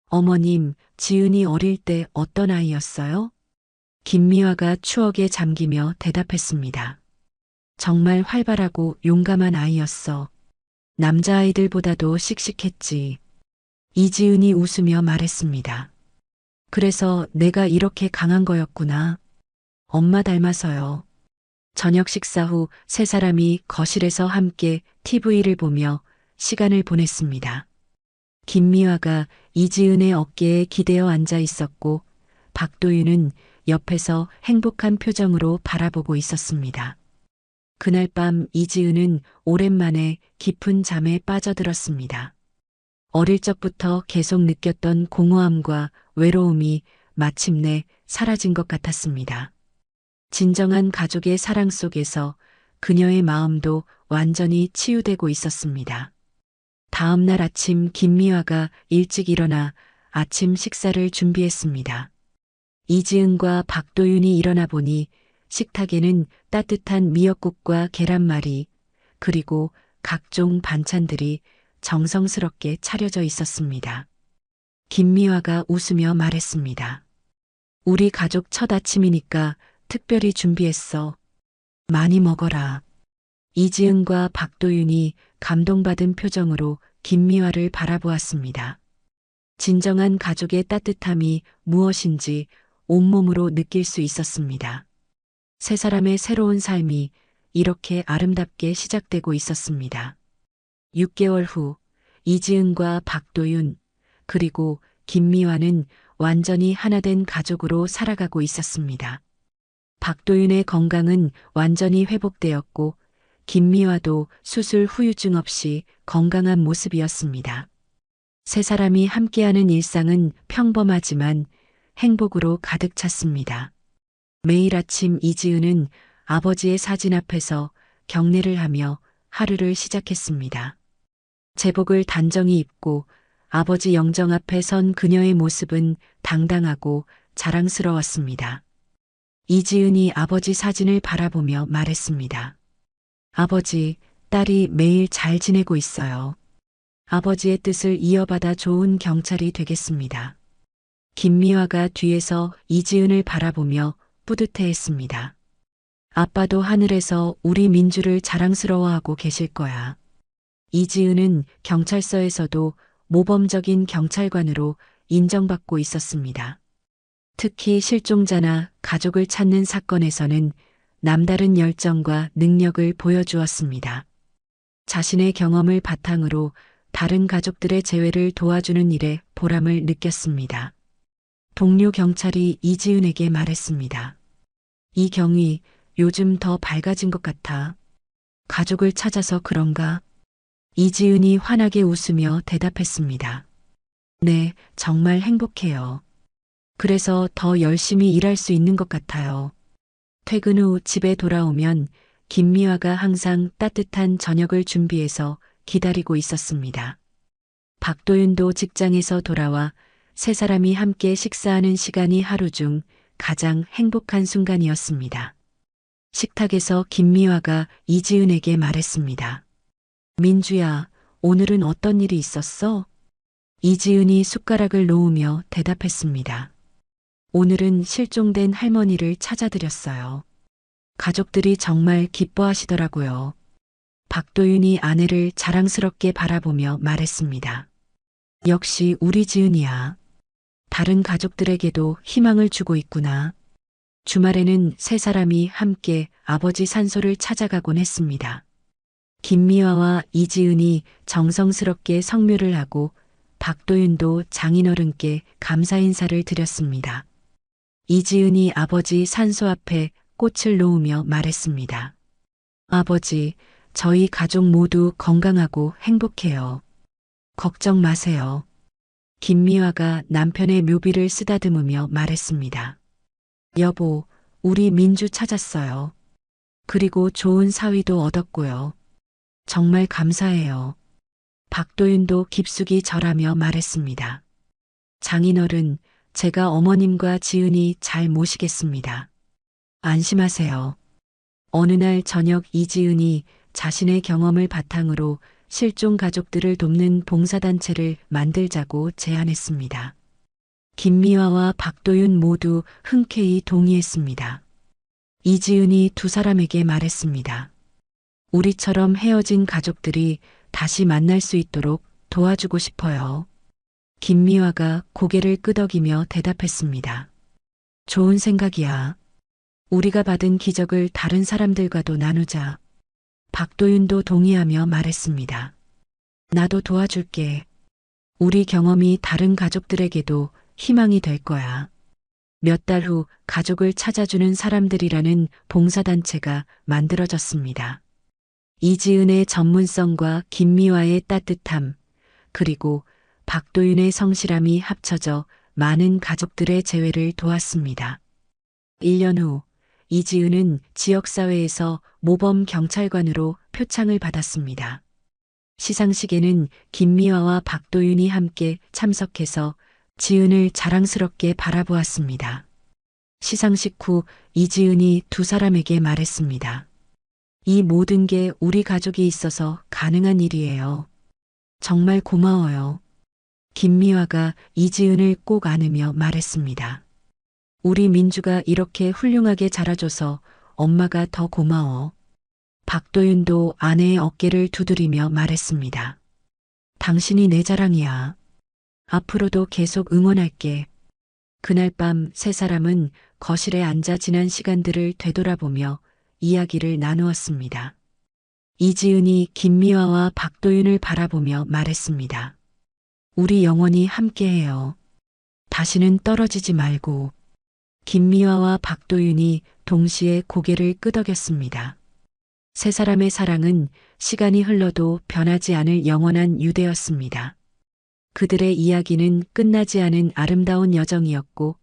어머님, 지은이 어릴 때 어떤 아이였어요? 김미화가 추억에 잠기며 대답했습니다. 정말 활발하고 용감한 아이였어. 남자아이들보다도 씩씩했지. 이지은이 웃으며 말했습니다. 그래서 내가 이렇게 강한 거였구나. 엄마 닮아서요. 저녁 식사 후 세 사람이 거실에서 함께 TV를 보며 시간을 보냈습니다. 김미화가 이지은의 어깨에 기대어 앉아 있었고 박도윤은 옆에서 행복한 표정으로 바라보고 있었습니다. 그날 밤 이지은은 오랜만에 깊은 잠에 빠져들었습니다. 어릴 적부터 계속 느꼈던 공허함과 외로움이 마침내 사라진 것 같았습니다. 진정한 가족의 사랑 속에서 그녀의 마음도 완전히 치유되고 있었습니다. 다음 날 아침 김미화가 일찍 일어나 아침 식사를 준비했습니다. 이지은과 박도윤이 일어나 보니 식탁에는 따뜻한 미역국과 계란말이, 그리고 각종 반찬들이 정성스럽게 차려져 있었습니다. 김미화가 웃으며 말했습니다. 우리 가족 첫 아침이니까 특별히 준비했어. 많이 먹어라. 이지은과 박도윤이 감동받은 표정으로 김미화를 바라보았습니다. 진정한 가족의 따뜻함이 무엇인지 온몸으로 느낄 수 있었습니다. 세 사람의 새로운 삶이 이렇게 아름답게 시작되고 있었습니다. 6개월 후 이지은과 박도윤 그리고 김미화는 완전히 하나된 가족으로 살아가고 있었습니다. 박도윤의 건강은 완전히 회복되었고 김미화도 수술 후유증 없이 건강한 모습이었습니다. 세 사람이 함께하는 일상은 평범하지만 행복으로 가득 찼습니다. 매일 아침 이지은은 아버지의 사진 앞에서 경례를 하며 하루를 시작했습니다. 제복을 단정히 입고 아버지 영정 앞에 선 그녀의 모습은 당당하고 자랑스러웠습니다. 이지은이 아버지 사진을 바라보며 말했습니다. 아버지, 딸이 매일 잘 지내고 있어요. 아버지의 뜻을 이어받아 좋은 경찰이 되겠습니다. 김미화가 뒤에서 이지은을 바라보며 뿌듯해했습니다. 아빠도 하늘에서 우리 민주를 자랑스러워하고 계실 거야. 이지은은 경찰서에서도 모범적인 경찰관으로 인정받고 있었습니다. 특히 실종자나 가족을 찾는 사건에서는 남다른 열정과 능력을 보여주었습니다. 자신의 경험을 바탕으로 다른 가족들의 재회를 도와주는 일에 보람을 느꼈습니다. 동료 경찰이 이지은에게 말했습니다. 이 경위 요즘 더 밝아진 것 같아. 가족을 찾아서 그런가? 이지은이 환하게 웃으며 대답했습니다. 네, 정말 행복해요. 그래서 더 열심히 일할 수 있는 것 같아요. 퇴근 후 집에 돌아오면 김미화가 항상 따뜻한 저녁을 준비해서 기다리고 있었습니다. 박도윤도 직장에서 돌아와 세 사람이 함께 식사하는 시간이 하루 중 가장 행복한 순간이었습니다. 식탁에서 김미화가 이지은에게 말했습니다. 민주야, 오늘은 어떤 일이 있었어? 이지은이 숟가락을 놓으며 대답했습니다. 오늘은 실종된 할머니를 찾아드렸어요. 가족들이 정말 기뻐하시더라고요. 박도윤이 아내를 자랑스럽게 바라보며 말했습니다. 역시 우리 지은이야. 다른 가족들에게도 희망을 주고 있구나. 주말에는 세 사람이 함께 아버지 산소를 찾아가곤 했습니다. 김미화와 이지은이 정성스럽게 성묘를 하고 박도윤도 장인어른께 감사 인사를 드렸습니다. 이지은이 아버지 산소 앞에 꽃을 놓으며 말했습니다. 아버지, 저희 가족 모두 건강하고 행복해요. 걱정 마세요. 김미화가 남편의 묘비를 쓰다듬으며 말했습니다. 여보, 우리 민주 찾았어요. 그리고 좋은 사위도 얻었고요. 정말 감사해요. 박도윤도 깊숙이 절하며 말했습니다. 장인어른, 제가 어머님과 지은이 잘 모시겠습니다. 안심하세요. 어느 날 저녁 이지은이 자신의 경험을 바탕으로 실종 가족들을 돕는 봉사단체를 만들자고 제안했습니다. 김미화와 박도윤 모두 흔쾌히 동의했습니다. 이지은이 두 사람에게 말했습니다. 우리처럼 헤어진 가족들이 다시 만날 수 있도록 도와주고 싶어요. 김미화가 고개를 끄덕이며 대답했습니다. 좋은 생각이야. 우리가 받은 기적을 다른 사람들과도 나누자. 박도윤도 동의하며 말했습니다. 나도 도와줄게. 우리 경험이 다른 가족들에게도 희망이 될 거야. 몇 달 후 가족을 찾아주는 사람들이라는 봉사단체가 만들어졌습니다. 이지은의 전문성과 김미화의 따뜻함, 그리고 박도윤의 성실함이 합쳐져 많은 가족들의 재회를 도왔습니다. 1년 후 이지은은 지역사회에서 모범 경찰관으로 표창을 받았습니다. 시상식에는 김미화와 박도윤이 함께 참석해서 지은을 자랑스럽게 바라보았습니다. 시상식 후 이지은이 두 사람에게 말했습니다. 이 모든 게 우리 가족이 있어서 가능한 일이에요. 정말 고마워요. 김미화가 이지은을 꼭 안으며 말했습니다. 우리 민주가 이렇게 훌륭하게 자라줘서 엄마가 더 고마워. 박도윤도 아내의 어깨를 두드리며 말했습니다. 당신이 내 자랑이야. 앞으로도 계속 응원할게. 그날 밤 세 사람은 거실에 앉아 지난 시간들을 되돌아보며 이야기를 나누었습니다. 이지은이 김미화와 박도윤을 바라보며 말했습니다. 우리 영원히 함께해요. 다시는 떨어지지 말고. 김미화와 박도윤이 동시에 고개를 끄덕였습니다. 세 사람의 사랑은 시간이 흘러도 변하지 않을 영원한 유대였습니다. 그들의 이야기는 끝나지 않은 아름다운 여정이었고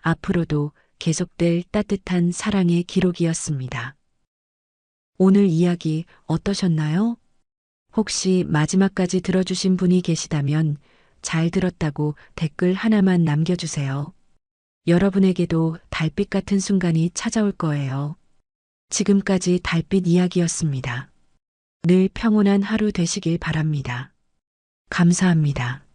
앞으로도 계속될 따뜻한 사랑의 기록이었습니다. 오늘 이야기 어떠셨나요? 혹시 마지막까지 들어주신 분이 계시다면 잘 들었다고 댓글 하나만 남겨주세요. 여러분에게도 달빛 같은 순간이 찾아올 거예요. 지금까지 달빛 이야기였습니다. 늘 평온한 하루 되시길 바랍니다. 감사합니다.